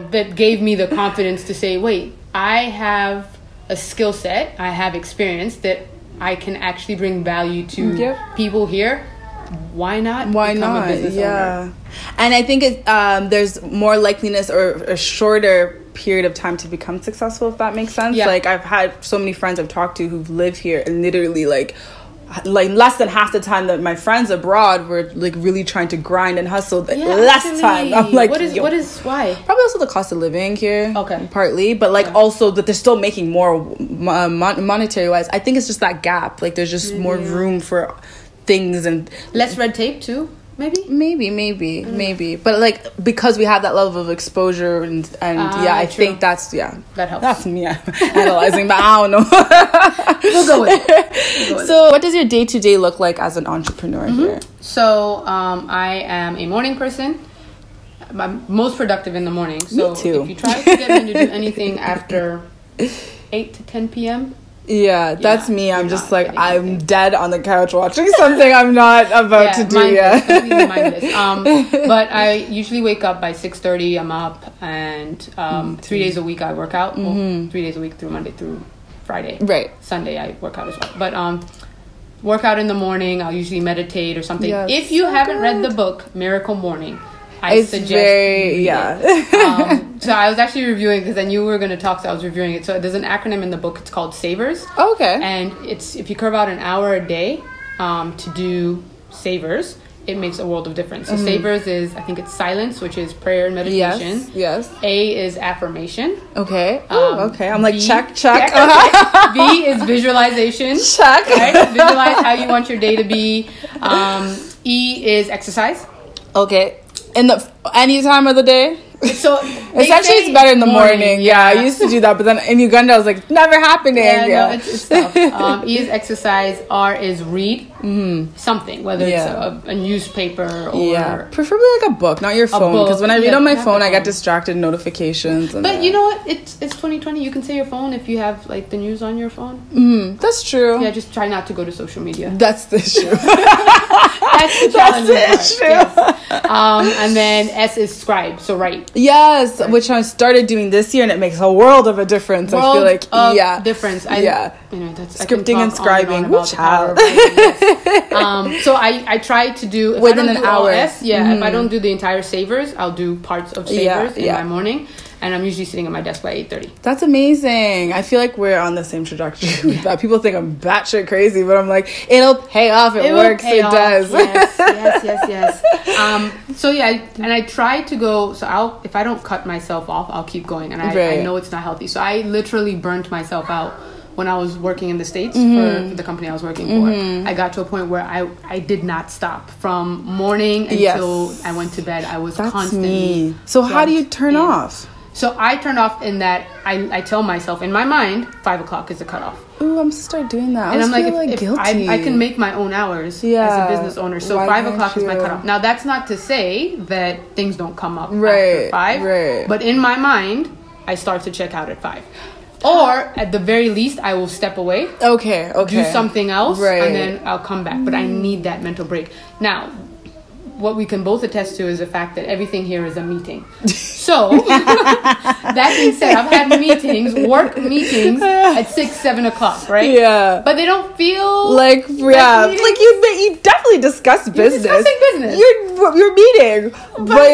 know. That gave me the confidence to say, wait, I have a skill set, I have experience that I can actually bring value to people here. Why not become a business owner? And I think there's more likeliness or a shorter period of time to become successful, if that makes sense. Like I've had so many friends I've talked to who've lived here and literally like like less than half the time that my friends abroad were like really trying to grind and hustle. Less time. I'm like, why? Probably also the cost of living here. Okay. Partly, but like also that they're still making more monetary wise. I think it's just that gap. Like there's just more room for things and less red tape too. Maybe, but like because we have that level of exposure and I think that helps. That's me analyzing, but I don't know. We'll go with it. So, what does your day-to-day look like as an entrepreneur here? So, I am a morning person. I'm most productive in the morning. So, me too. If you try to get me to do anything after 8 to 10 p.m. Yeah, that's me. I'm just like, I'm dead on the couch watching something I'm not about to do. Completely mindless. But I usually wake up by 6:30. I'm up, and 3 days a week I work out. Well, 3 days a week through Monday through Friday. Right. Sunday I work out as well. But work out in the morning. I'll usually meditate or something. Yes, if you haven't read the book Miracle Morning, I suggest so I was actually reviewing because I knew we were going to talk, so I was reviewing it. So there's an acronym in the book. It's called SAVERS. Okay. And it's if you carve out an hour a day to do SAVERS, it makes a world of difference. So SAVERS is, I think it's silence, which is prayer and meditation. Yes. A is affirmation. Okay. Okay. I'm like, check. B is visualization. Check. Right? Visualize how you want your day to be. E is exercise. Okay. In any time of the day? So it's better in the morning. Yeah, I used to do that, but then in Uganda I was like, never happening. No, it's tough. E is exercise. R is read something, whether it's a newspaper or preferably like a book, not your phone. Because when I read on my phone, I get distracted notifications. But you know what? It's 2020. You can say your phone if you have like the news on your phone. That's true. Yeah, just try not to go to social media. That's the issue. That's the issue. Yes. And then S is scribe, so write. Yes, right. Which I started doing this year, and it makes a world of a difference. I feel like difference. That's scripting and scribing. So I try to do within an hour. If I don't do the entire SAVERS, I'll do parts of SAVERS in my morning. And I'm usually sitting at my desk by 8:30. That's amazing. I feel like we're on the same trajectory with that. People think I'm batshit crazy, but I'm like, it'll pay off. It works. It does. Yes. I try to go. So if I don't cut myself off, I'll keep going. And I know it's not healthy. So I literally burnt myself out when I was working in the States for the company I was working for. I got to a point where I did not stop from morning until I went to bed. I was constantly. Me. So how do you turn off? So I turn off in that I tell myself in my mind 5 o'clock is the cutoff. Ooh, I'm gonna start doing that. And I'm like, if guilty. I can make my own hours as a business owner. So 5 o'clock is my cutoff. Now that's not to say that things don't come up after 5. Right. But in my mind, I start to check out at 5. Or at the very least, I will step away. Okay. Do something else, and then I'll come back. But I need that mental break. Now, what we can both attest to is the fact that everything here is a meeting. So, that being said, I've had work meetings at 6, 7 o'clock, right? Yeah. But they don't feel like you definitely discuss business. You're discussing business. You're meeting. But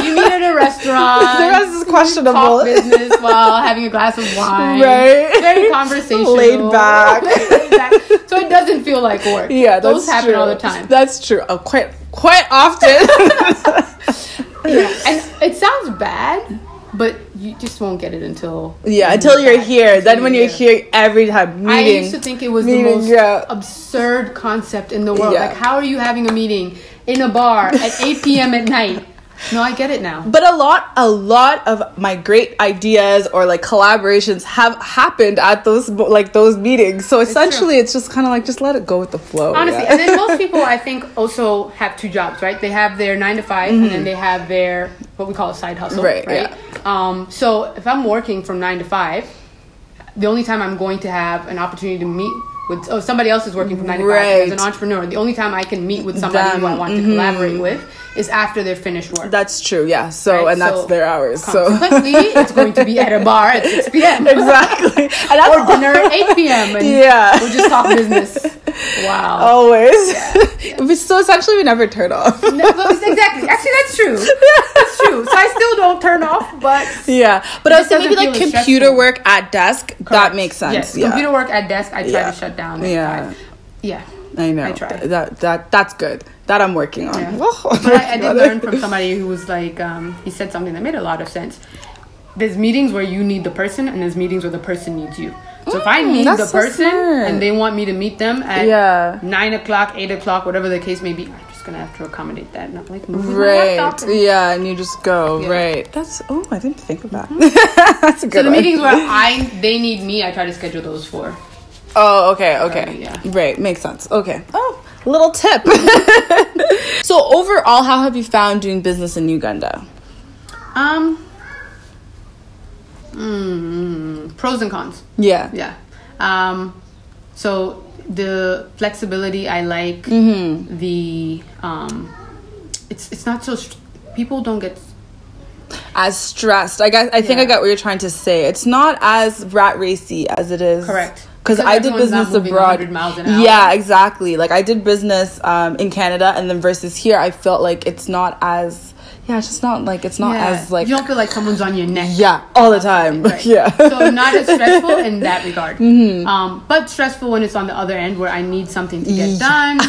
you meet at a restaurant. The rest is questionable. Talk business while having a glass of wine. Right. Very conversational. Laid back. So it doesn't feel like work. Yeah, those happen all the time. That's true. Oh, quite often. And it sounds bad, but you just won't get it until you're here. Then when you're here every time meeting. I used to think it was the most absurd concept in the world. Like, how are you having a meeting in a bar at 8 p.m. at night? No, I get it now. But a lot of my great ideas or like collaborations have happened at those meetings. So essentially, it's just kind of like just let it go with the flow. Honestly, and then most people I think also have 2 jobs, right? They have their 9 to 5, and then they have their what we call a side hustle, right? Yeah. So if I'm working from 9 to 5, the only time I'm going to have an opportunity to meet with somebody else is working from 9 to 5 as an entrepreneur. The only time I can meet with somebody who I want to collaborate with is after they're finished work. That's true, yeah. So, and that's their hours. Consequently, it's going to be at a bar at 6 p.m. Exactly. Or dinner at 8 p.m. And we'll just talk business. Wow. Always. Yeah. So essentially, we never turn off. No, exactly. Actually, that's true. That's true. So I still don't turn off, but... Yeah. But I was thinking maybe like computer work at desk. Correct. That makes sense. Yes. Computer work at desk, I try to shut down at 5. Yeah. I know. I try. That's good. That I'm working on. Yeah. But I did learn from somebody who was like, he said something that made a lot of sense. There's meetings where you need the person, and there's meetings where the person needs you. So if I need the person and they want me to meet them at 9 o'clock, 8 o'clock, whatever the case may be, I'm just gonna have to accommodate that. Not like move my laptop. And you just go right. That's I didn't think of that. That's a good. So the meetings where they need me, I try to schedule those for. Oh, okay. Right, makes sense. Okay. Oh, little tip. So overall, how have you found doing business in Uganda? Pros and cons. Yeah. So the flexibility I like. The it's not so people don't get as stressed. I think I got what you're trying to say. It's not as rat racy as it is. Correct. Because I did business abroad. 100 miles an hour. Yeah, exactly. Like I did business in Canada, and then versus here, I felt like it's not as. Yeah, it's just not like, it's not as like... You don't feel like someone's on your neck. Yeah, all the time. Right. Yeah. So not as stressful in that regard. But stressful when it's on the other end where I need something to get done.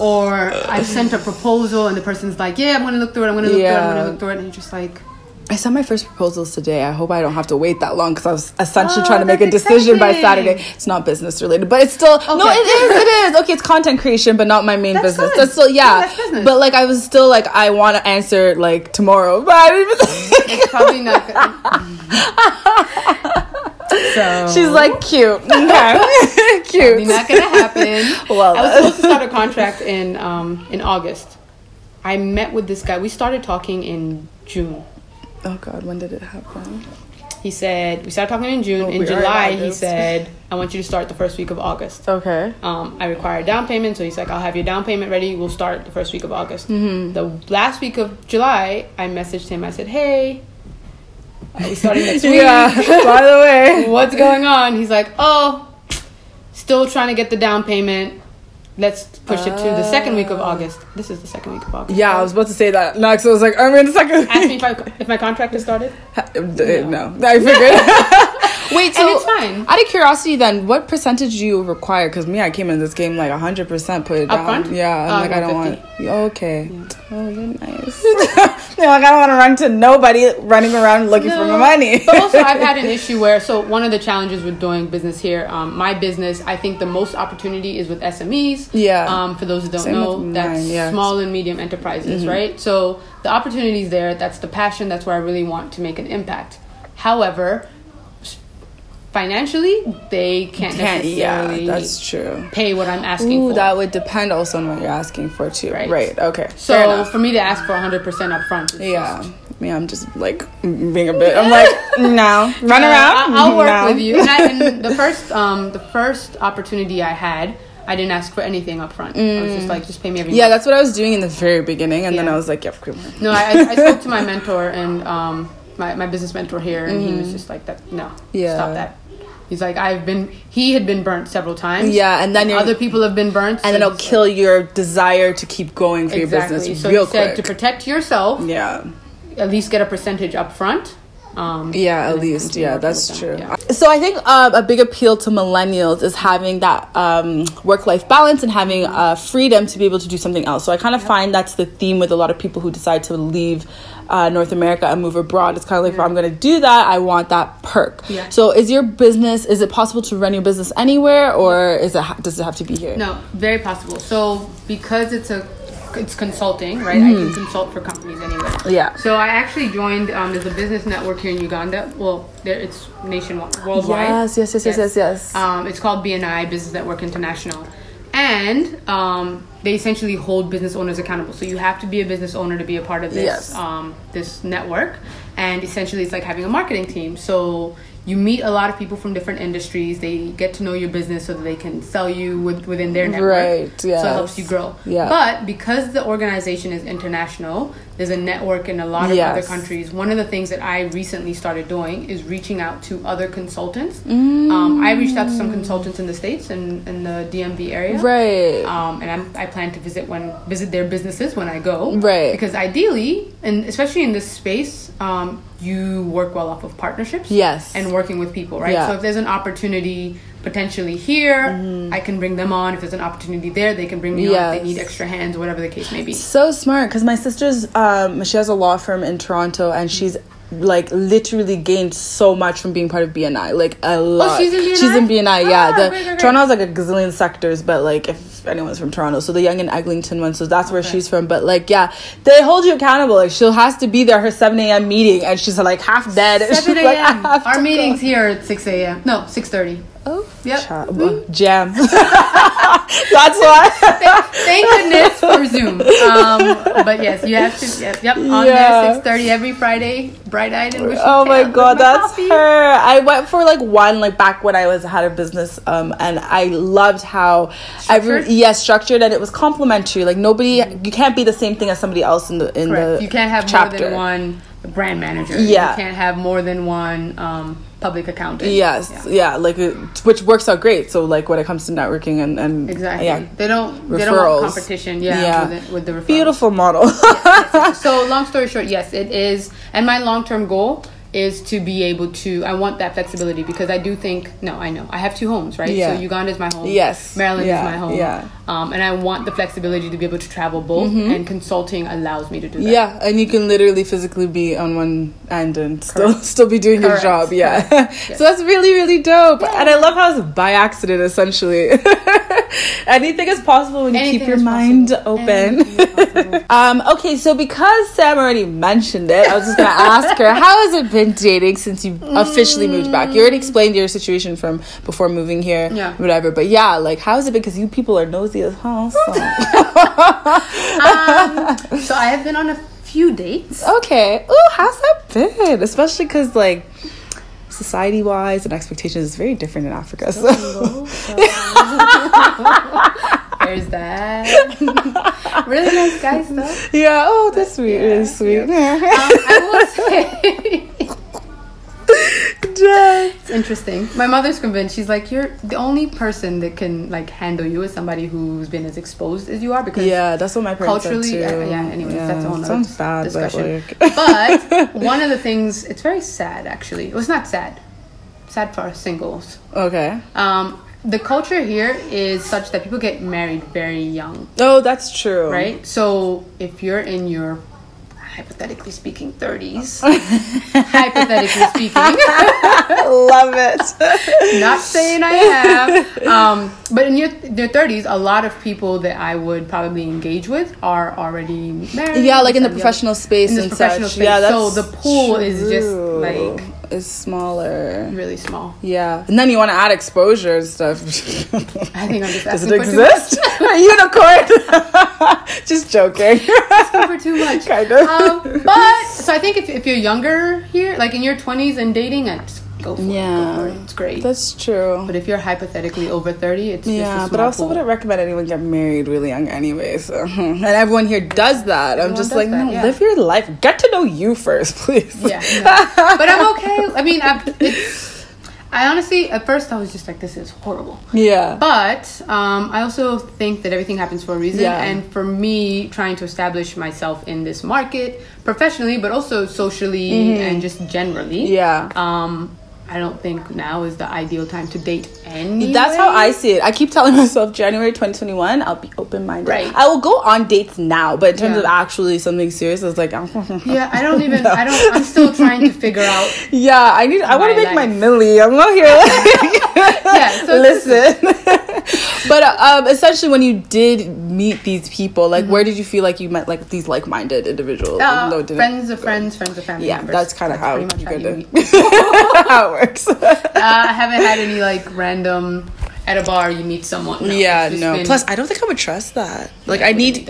Or I've sent a proposal and the person's like, I'm going to look through it, I'm going to look through it. And you're just like... I sent my first proposals today. I hope I don't have to wait that long because I was essentially trying to make a decision by Saturday. It's not business related, but it's still no. It is. Okay, it's content creation, but not my main business. Good. That's still that's business. But like I was still like I want to answer like tomorrow, but I didn't even it's probably not good. So she's like cute. Okay, cute. Probably not gonna happen. Well, I was supposed to start a contract in August. I met with this guy. We started talking in June. Oh God, when did it happen? He said, we started talking in June. In July, he said, I want you to start the first week of August. Okay. I require a down payment. So he's like, I'll have your down payment ready. We'll start the first week of August. The last week of July, I messaged him. I said, hey, are we starting next week? By the way. What's going on? He's like, still trying to get the down payment. Let's push it to the second week of August. This is the second week of August. Yeah, I was about to say that next. I was like, I'm in the second week. Ask me if my contract has started. No. I figured. Wait, so and it's fine. Out of curiosity then, what percentage do you require? Because me, I came in this game like 100% put it down. Upfront? Yeah, I'm like, I don't 50. want... Okay. Yeah. Oh, you're nice. You're like, I don't want to run to nobody running around looking for my money. But also, I've had an issue where, so one of the challenges with doing business here, my business, I think the most opportunity is with SMEs. Yeah. For those who don't know, that's small and medium enterprises, right? So the opportunity is there. That's the passion. That's where I really want to make an impact. However, financially, they can't necessarily that's true. pay what I'm asking for. That would depend also on what you're asking for too. Right. Okay. So for me to ask for 100% upfront, I'm just like being a bit. I'm like, no, run around. I'll work with you. And the first opportunity I had, I didn't ask for anything up front. I was just like, just pay me every month. That's what I was doing in the very beginning, and then I was like, yep. No, I spoke to my mentor and my business mentor here, and he was just like, stop that. He's like, he had been burnt several times. Yeah, and then other people have been burnt. And then it'll kill your desire to keep going for your business real quick. So he said to protect yourself, at least get a percentage up front. At least. Yeah, that's true. Yeah. So I think a big appeal to millennials is having that work-life balance and having freedom to be able to do something else. So I kind of find that's the theme with a lot of people who decide to leave North America and move abroad. It's kind of like, if I'm going to do that, I want that perk. Yeah. So is it possible to run your business anywhere, or does it have to be here? No, very possible. So because it's consulting, right? I can consult for companies anywhere. Yeah. So I actually joined, there's a business network here in Uganda. Well, it's nationwide, worldwide. Yes. It's called BNI, Business Network International. And they essentially hold business owners accountable. So you have to be a business owner to be a part of this this network. And essentially it's like having a marketing team. So you meet a lot of people from different industries. They get to know your business so that they can sell you within their network. Right, yes. So it helps you grow. Yeah. But because the organization is international, there's a network in a lot of other countries. One of the things that I recently started doing is reaching out to other consultants. I reached out to some consultants in the States and in the DMV area. Right. And I plan to visit their businesses when I go. Right. Because ideally, and especially in this space, you work well off of partnerships. Yes. And working with people, right? Yeah. So if there's an opportunity potentially here, I can bring them on. If there's an opportunity there, they can bring me on if they need extra hands or whatever the case may be. So smart, because my sister's she has a law firm in Toronto, and she's like literally gained so much from being part of BNI, like a lot. Oh, she's in BNI? She's in BNI, yeah. Great. Toronto has like a gazillion sectors, but like if anyone's from Toronto, so the Yonge and Eglinton one, so that's where she's from. But like, yeah, they hold you accountable. Like she has to be there her 7 a.m. meeting, and she's like half dead. 7 a.m. Like, our meetings here at 6 a.m. No, 6:30. Oh, yep. Jam. That's why. Thank goodness for Zoom. But yes, you have to. Yep. On there 6:30 every Friday. Bright-eyed and bushy. Oh my god, that's her. I went for like one back when I had a business, and I loved how structured, and it was complimentary. Like nobody, you can't be the same thing as somebody else in the you can't have chapter. More than one brand manager. Yeah, you can't have more than one public accountant. Yes, like which works out great. So like when it comes to networking and exactly, they don't want competition. With the referrals. Beautiful model. Yes. So long story short, yes, it is, and my long-term goal is to be able to, I want that flexibility, because I do think, I know I have 2 homes, right? So Uganda is my home, Maryland is my home, and I want the flexibility to be able to travel both, and consulting allows me to do that. And you can literally physically be on one end and still be doing your job. Yes. So that's really, really dope. And I love how it's by accident, essentially. Anything is possible when you keep your mind open. Okay, so because Sam already mentioned it, I was just gonna ask her, how has it been dating since you officially moved back? You already explained your situation from before moving here, whatever, but like how has it been, because you people are nosy as hell. So I have been on a few dates. Okay. Ooh, how's that been? Especially because like society wise and expectations is very different in Africa, so. There's that. Really nice guys though. Yeah, oh that's sweet. Really sweet. I will say it's interesting. My mother's convinced. She's like, you're the only person that can like handle you as somebody who's been as exposed as you are, because that's what my parents culturally said too. Anyways, that's a whole nother discussion. But one of the things, it's very sad actually. It was not sad for singles. Okay. The culture here is such that people get married very young. Oh, that's true. Right? So if you're in your, hypothetically speaking, 30s, hypothetically speaking. Love it. Not saying I have. But in your 30s, a lot of people that I would probably engage with are already married. Yeah, like in the professional space and such. Yeah, so the pool is just like... is smaller, really small. Yeah, and then you want to add exposure and stuff. I think I'm just does asking it exist? A unicorn. Just joking. Asking for too much, kind of. But so I think if you're younger here, like in your 20s and dating, go for it. Go for it. It's great. That's true. But if you're hypothetically over 30, it's just a small but I also pool. wouldn't recommend anyone get married really young anyway. So. And everyone here does that. Everyone I'm just does like, that, no, live your life. Get to know you first, please. Yeah, no. But I'm okay. I mean, I honestly, at first I was just like, this is horrible. Yeah. But I also think that everything happens for a reason. Yeah. And for me, trying to establish myself in this market professionally, but also socially and just generally. Yeah. I don't think now is the ideal time to date anyway. That's how I see it. I keep telling myself January 2021, I'll be open-minded. Right. I will go on dates now, but in terms of actually something serious, it's like... I don't even... No. I'm still trying to figure out... Yeah, I want to make my milli. I'm not here like... so listen. But essentially, when you did meet these people, like, where did you feel like you met like these like-minded individuals? Friends of friends, friends of family members. That's kind of how you meet. how it works. I haven't had any like random at a bar you meet someone. No, Plus, I don't think I would trust that. Like, I need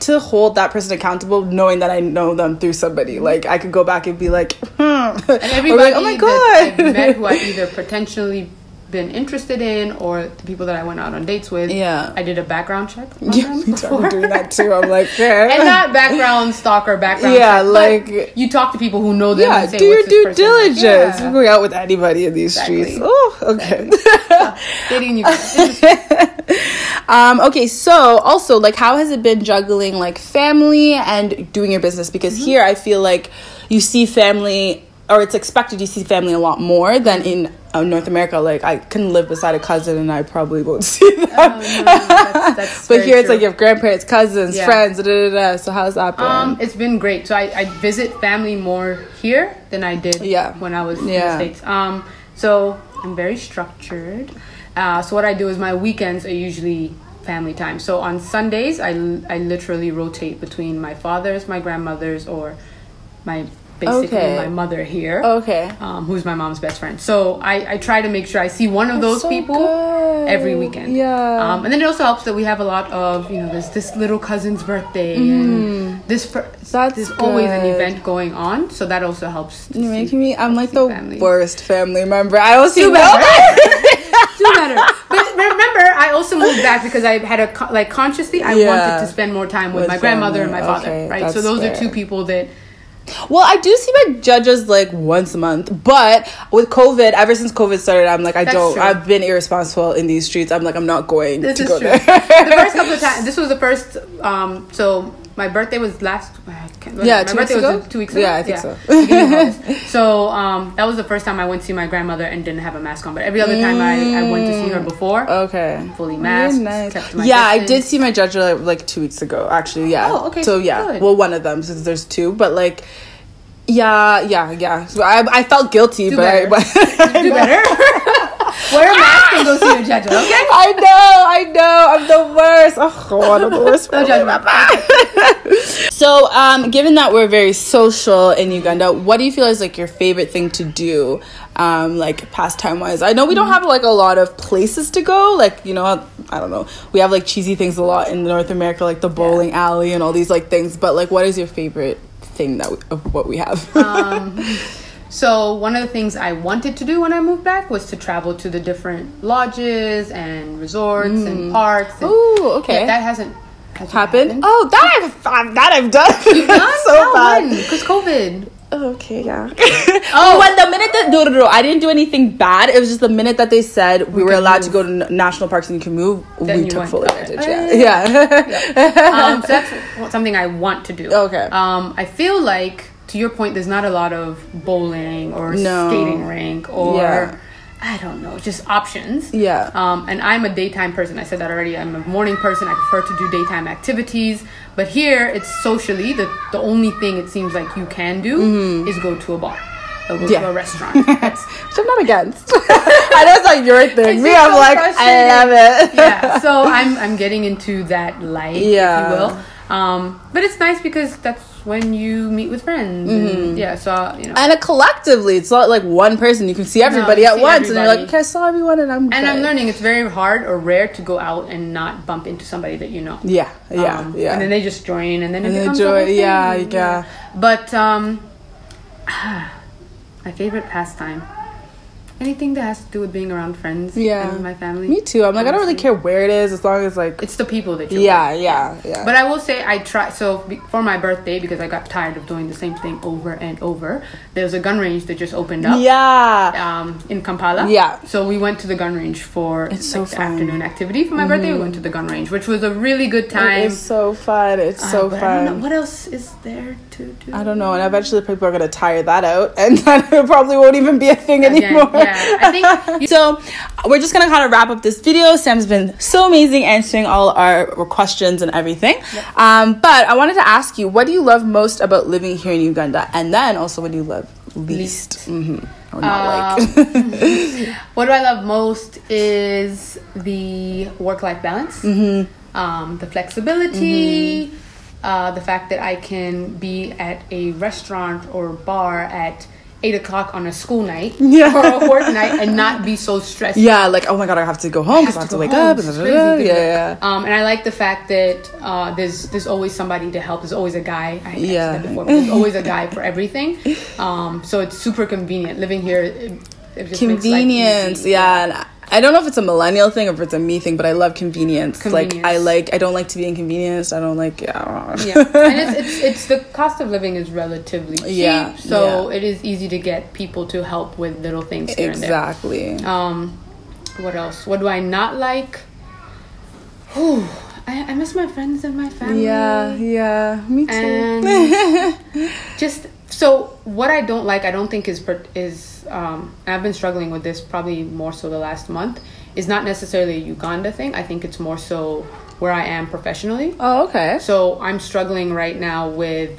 to hold that person accountable, knowing that I know them through somebody. Like, I could go back and be like, And everybody like, oh my god, that I've met who I've either potentially been interested in, or the people that I went out on dates with, I did a background check on them before. I'm doing that too. I'm like, and not background stalker background check, like you talk to people who know them and say, do your due like? diligence. You're going out with anybody in these streets. Oh, okay. Dating you. Okay, so also, like, how has it been juggling like family and doing your business? Because here I feel like you see family, or it's expected you see family a lot more than in North America, like I can live beside a cousin and I probably won't see them. That's but here it's true. like you have grandparents, cousins, friends, So how's that been? It's been great. So I visit family more here than I did when I was in the States. So I'm very structured. So what I do is my weekends are usually family time. So on Sundays, I literally rotate between my father's, my grandmother's, or my mother here. Who's my mom's best friend. So I try to make sure I see one of those people every weekend. Yeah. And then it also helps that we have a lot of, there's this little cousin's birthday and there's always an event going on. So that also helps. You're making me, I'm like the family. Worst family member. I also Do better. But remember, I also moved back because I had consciously I wanted to spend more time with my grandmother and my father, right? So those are two people that. Well, I do see my judges like once a month, but with COVID, ever since COVID started, I'm like, I've been irresponsible in these streets. I'm like, I'm not going to go there. The first couple of times, this was the first, so my birthday was my birthday was 2 weeks ago. Yeah, I think so. So that was the first time I went to see my grandmother and didn't have a mask on. But every other time I went to see her before, fully masked. Nice. Kept my distance. I did see my judge like 2 weeks ago, actually. Yeah. Oh, okay. So good. Well, one of them, since there's two, but like. Yeah. So I felt guilty, do but better. Do better. Wear a mask and go see your judge, okay? I know. I'm the worst. Oh, I'm the worst. No judgment. So, given that we're very social in Uganda, what do you feel is like your favorite thing to do, like pastime wise? I know we don't have like a lot of places to go. Like, I don't know. We have like cheesy things a lot in North America, like the bowling alley and all these like things. But like, what is your favorite thing of what we have? So one of the things I wanted to do when I moved back was to travel to the different lodges and resorts and parks. Oh, okay. Yeah, that hasn't happened. Oh, that I've done. You've done? So bad. Because COVID. Oh, okay, yeah. When the minute that no, I didn't do anything bad. It was just the minute that they said we were allowed to go to national parks and you can move, we took full advantage. Yeah. So that's something I want to do. Okay. I feel like, to your point, there's not a lot of bowling or skating rink or I don't know, just options. Yeah. And I'm a daytime person. I said that already. I'm a morning person. I prefer to do daytime activities. But here, it's socially, the only thing it seems like you can do is go to a bar. Or go to a restaurant. Which I'm not against. I know it's like your thing. Me, I'm like, I love it. Yeah. So I'm getting into that life, if you will. But it's nice because that's when you meet with friends. And, so, And collectively, it's not like one person. You can see everybody at once. And you're like, okay, I saw everyone and I'm And I'm learning it's very hard or rare to go out and not bump into somebody that you know. Yeah. And then they just join and then it becomes join. a Yeah. But my favorite pastime. Anything that has to do with being around friends and my family. Me too. I'm like, I don't really care where it is as long as like it's the people that you're with. But I will say I try. So for my birthday, because I got tired of doing the same thing over and over, there's a gun range that just opened up. In Kampala. So we went to the gun range for the afternoon activity for my birthday. We went to the gun range, which was a really good time. It's so fun. It's so fun. I don't know. What else is there to do? I don't know. And eventually people are gonna tire that out, and then it probably won't even be a thing anymore. I think so. We're just gonna kind of wrap up this video. Sam's been so amazing answering all our questions and everything. But I wanted to ask you, what do you love most about living here in Uganda, and then also what do you love least? Or not like. What do I love most is the work-life balance, the flexibility, the fact that I can be at a restaurant or bar at 8 o'clock on a school night or a work night and not be so stressed. Yeah, like, oh my god, I have to go home because I have to wake up. And I like the fact that there's always somebody to help. There's always a guy. I said that before, but there's always a guy for everything. So it's super convenient. Living here, it just convenience, makes life easy. And I don't know if it's a millennial thing or if it's a me thing, but I love convenience. Like I don't like to be inconvenienced. I don't like and it's the cost of living is relatively cheap, so it is easy to get people to help with little things here and there. Exactly. What else? What do I not like? I miss my friends and my family. Yeah, me too. And just so what I don't like, I don't think is and I've been struggling with this probably more so the last month, is not necessarily a Uganda thing. I think it's more so where I am professionally. Oh, okay. So I'm struggling right now with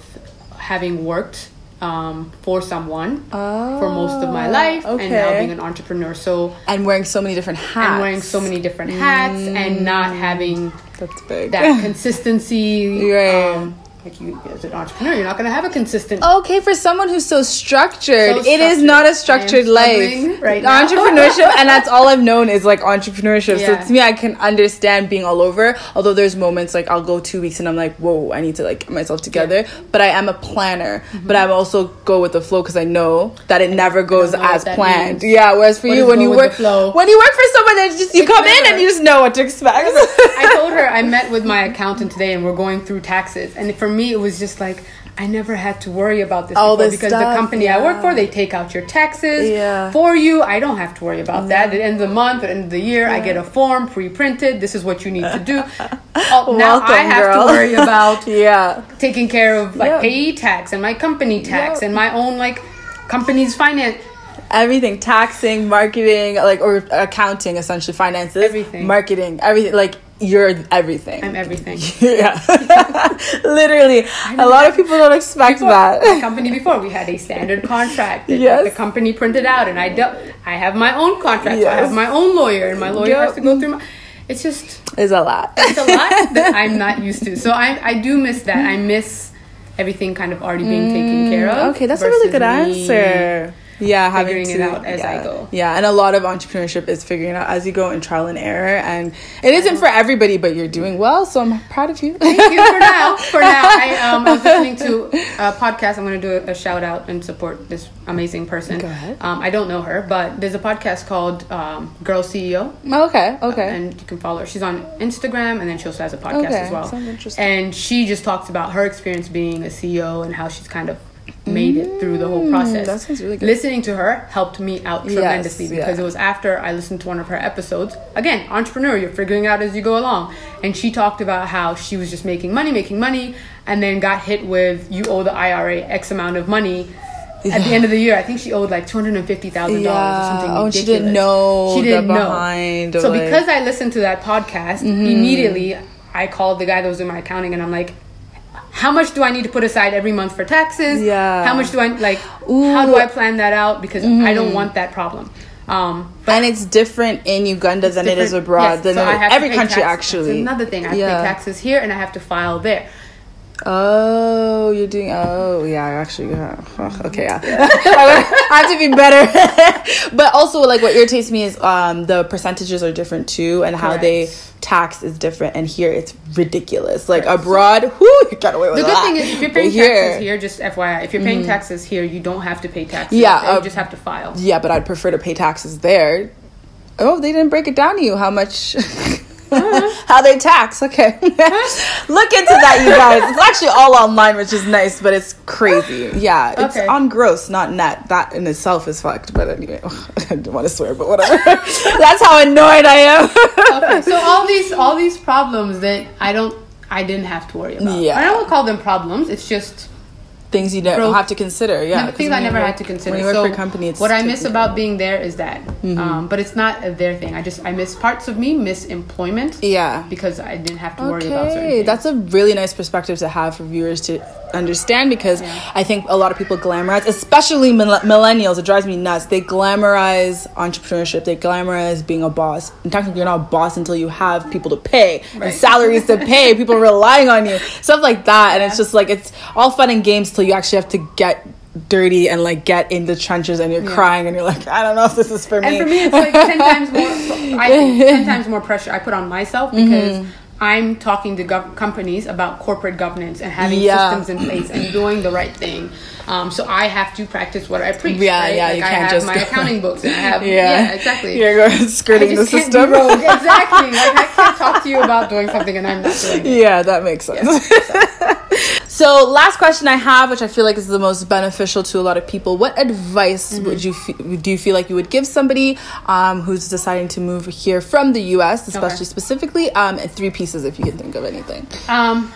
having worked for someone for most of my life, and now being an entrepreneur. So and wearing so many different hats. And not having that's big. that consistency. Right. Like you, as an entrepreneur, you're not going to have a consistent. Okay, for someone who's so structured, it is not a structured life. Right now. Entrepreneurship, and that's all I've known is like entrepreneurship. Yeah. So to me, I can understand being all over. Although there's moments like I'll go 2 weeks and I'm like, whoa, I need to like get myself together. Yeah. But I am a planner. But I also go with the flow because I know that it never goes as planned. Means. Yeah. Whereas for you, when you work for someone, it's just you come in and you just know what to expect. I told her I met with my accountant today and we're going through taxes, and for me it was just like I never had to worry about this before because the company I work for, they take out your taxes for you. I don't have to worry about that. At the end of the month, at the end of the year, I get a form pre-printed. This is what you need to do. Now I have to worry about taking care of like payee tax and my company tax and my own like company's finance. Everything, taxing, marketing, like, or accounting, essentially, finances, everything, marketing, everything. Like, you're everything. I'm everything. Yeah, literally. A lot of people don't expect that. My company before, we had a standard contract. The company printed out, and I have my own contract. So I have my own lawyer, and my lawyer has to go through my. It's a lot. It's a lot that I'm not used to. So I do miss that. I miss everything kind of already being taken care of. Okay, that's a really good answer. Yeah, figuring it out as I go. Yeah, and a lot of entrepreneurship is figuring it out as you go in trial and error, and it isn't for everybody, but you're doing well, so I'm proud of you. Thank you for now. I was listening to a podcast. I'm going to do a shout out and support this amazing person. Go ahead. I don't know her, but there's a podcast called Girl CEO. Okay. And you can follow her. She's on Instagram, and then she also has a podcast as well. Sounds interesting. And she just talks about her experience being a CEO and how she's kind of made it through the whole process. That sounds really good. Listening to her helped me out tremendously because it was after I listened to one of her episodes. Again, entrepreneur, you're figuring out as you go along. And she talked about how she was just making money, and then got hit with, you owe the IRA X amount of money. At the end of the year, I think she owed like $250,000 or something ridiculous. And she didn't know. So because I listened to that podcast, immediately I called the guy that was doing my accounting, and I'm like, how much do I need to put aside every month for taxes? How much do I how do I plan that out? Because I don't want that problem. And it's different in Uganda than it is abroad. Than so every country, actually. That's another thing. I have to pay taxes here, and I have to file there. Oh, you're doing. Oh, yeah. Actually, okay, yeah. I have to be better. But also, like, what irritates me is the percentages are different too, and how they tax is different. And here, it's ridiculous. Like abroad, you got away with that. The good thing is, if you're paying taxes here, just FYI, if you're paying taxes here, you don't have to pay taxes. Yeah, you just have to file. Yeah, but I'd prefer to pay taxes there. Oh, they didn't break it down to you how much. How they tax. Okay. Look into that, you guys. It's actually all online, which is nice, but it's crazy. Yeah, it's on gross, not net. That in itself is fucked. But anyway, I don't want to swear, but whatever. That's how annoyed I am. Okay, so all these problems that I didn't have to worry about. I don't call them problems. It's just things you don't have to consider. Yeah, things I never had to consider. When you work for a company, it's what I miss about being there is that, but it's not a their thing. I miss parts of me miss employment. Yeah, because I didn't have to worry about certain things. That's a really nice perspective to have for viewers to understand, because I think a lot of people glamorize, especially millennials. It drives me nuts. They glamorize entrepreneurship. They glamorize being a boss. And technically, you're not a boss until you have people to pay and salaries to pay, people relying on you, stuff like that. And it's just like, it's all fun and games till you actually have to get dirty and like get in the trenches, and you're crying and you're like, I don't know if this is for me. And for me, it's like 10 times more. I think 10 times more pressure I put on myself because I'm talking to companies about corporate governance and having systems in place and doing the right thing. So I have to practice what I preach. Right? Like you can't have my accounting books, and I have exactly. You're skirting the system. Exactly. Like I can't talk to you about doing something and I'm not doing it. Yeah, that makes sense. So So last question I have, which I feel like is the most beneficial to a lot of people. What advice would you do you feel like you would give somebody who's deciding to move here from the US, especially specifically, and 3 pieces if you can think of anything?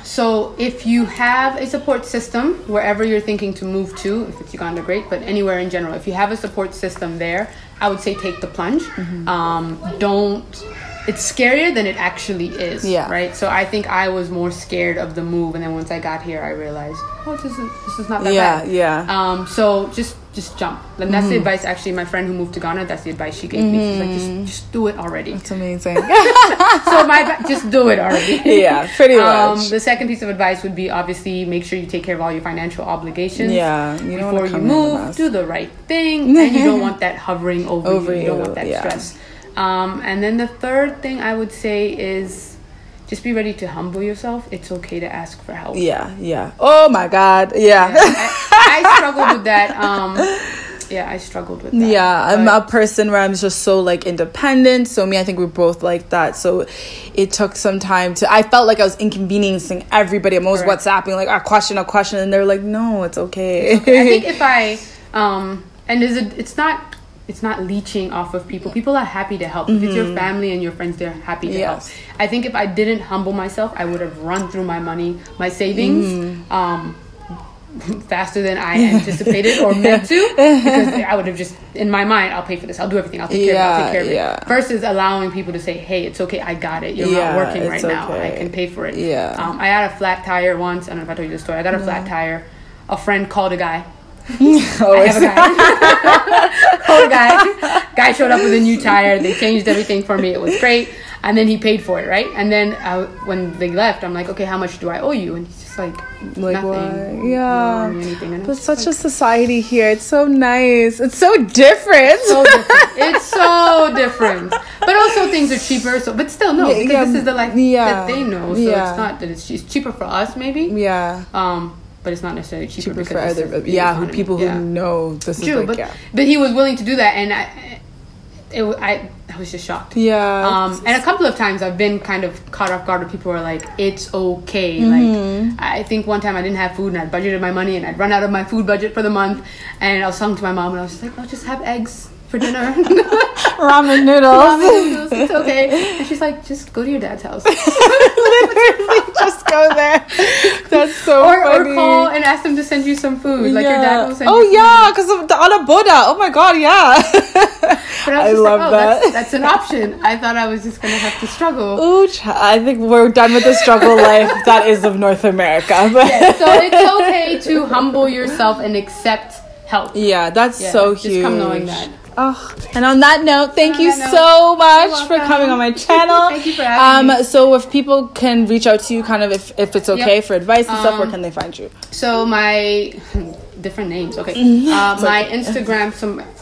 So if you have a support system wherever you're thinking to move to, if it's Uganda, great, but anywhere in general, if you have a support system there, I would say take the plunge. It's scarier than it actually is, right? So I think I was more scared of the move, and then once I got here, I realized, this is not that bad. So just jump. And that's the advice, actually, my friend who moved to Ghana, that's the advice she gave me. She's like, just do it already. That's amazing. So just do it already. Yeah, pretty much. The second piece of advice would be, obviously, make sure you take care of all your financial obligations. Before you move, do the right thing, and you don't want that hovering over you. You don't want that stress. And then the third thing I would say is just be ready to humble yourself. It's okay to ask for help. Oh my God. I struggled with that. I struggled with that. I'm a person where I'm just so like independent. So I think we're both like that. So it took some time I felt like I was inconveniencing everybody. I'm always WhatsApping like a question, and they're like, no, it's okay. I think if it's not leeching off of people. People are happy to help. If it's your family and your friends, they're happy to help. I think if I didn't humble myself, I would have run through my money, my savings, faster than I anticipated or meant to. Because I would have just, in my mind, I'll pay for this. I'll do everything. I'll take care of it. Versus allowing people to say, hey, it's okay. I got it. You're not working right now. I can pay for it. I had a flat tire once. I don't know if I told you the story. I got a flat tire. A friend called a guy. I have a guy. Called a guy. Guy showed up with a new tire. They changed everything for me. It was great. And then he paid for it, right? And then when they left, I'm like, okay, how much do I owe you? And he's just like nothing. What? You don't owe me anything. But such a society here. It's so nice. It's so different. It's so different. But also things are cheaper. But still, no, because this is the life that they know. So it's not that it's cheaper for us, maybe. But it's not necessarily cheaper for other people who know this is like, but he was willing to do that, and I was just shocked. And a couple of times I've been kind of caught off guard where people are like, it's okay. Like, I think one time I didn't have food and I'd budgeted my money and I'd run out of my food budget for the month, and I was talking to my mom and I was just like, I'll just have eggs for dinner. Ramen noodles. It's okay. And she's like, just go to your dad's house. Literally, just go there. That's so funny. Or call and ask them to send you some food. Like your dad will send you food. Because of the Alaboda. Oh my God, But I love that. That's an option. I thought I was just going to have to struggle. Ooh, I think we're done with the struggle life that is of North America. But so it's okay to humble yourself and accept help. That's so huge. Just come knowing that. Oh, and on that note, thank you so much for coming on my channel. Thank you for having me. So if people can reach out to you, kind of if it's okay for advice and stuff, where can they find you? So my different names, okay. My Instagram,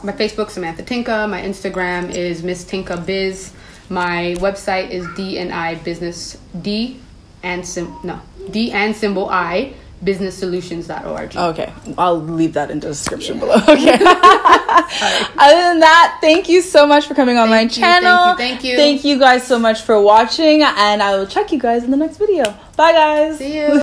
my Facebook, Samantha Tinka. My Instagram is Miss Tinka Biz. My website is D&I Business D and symbol I businesssolutions.org. Okay, I'll leave that in the description below. Okay. Other than that, thank you so much for coming on my channel. Thank you. Thank you guys so much for watching, and I will check you guys in the next video. Bye, guys. See you.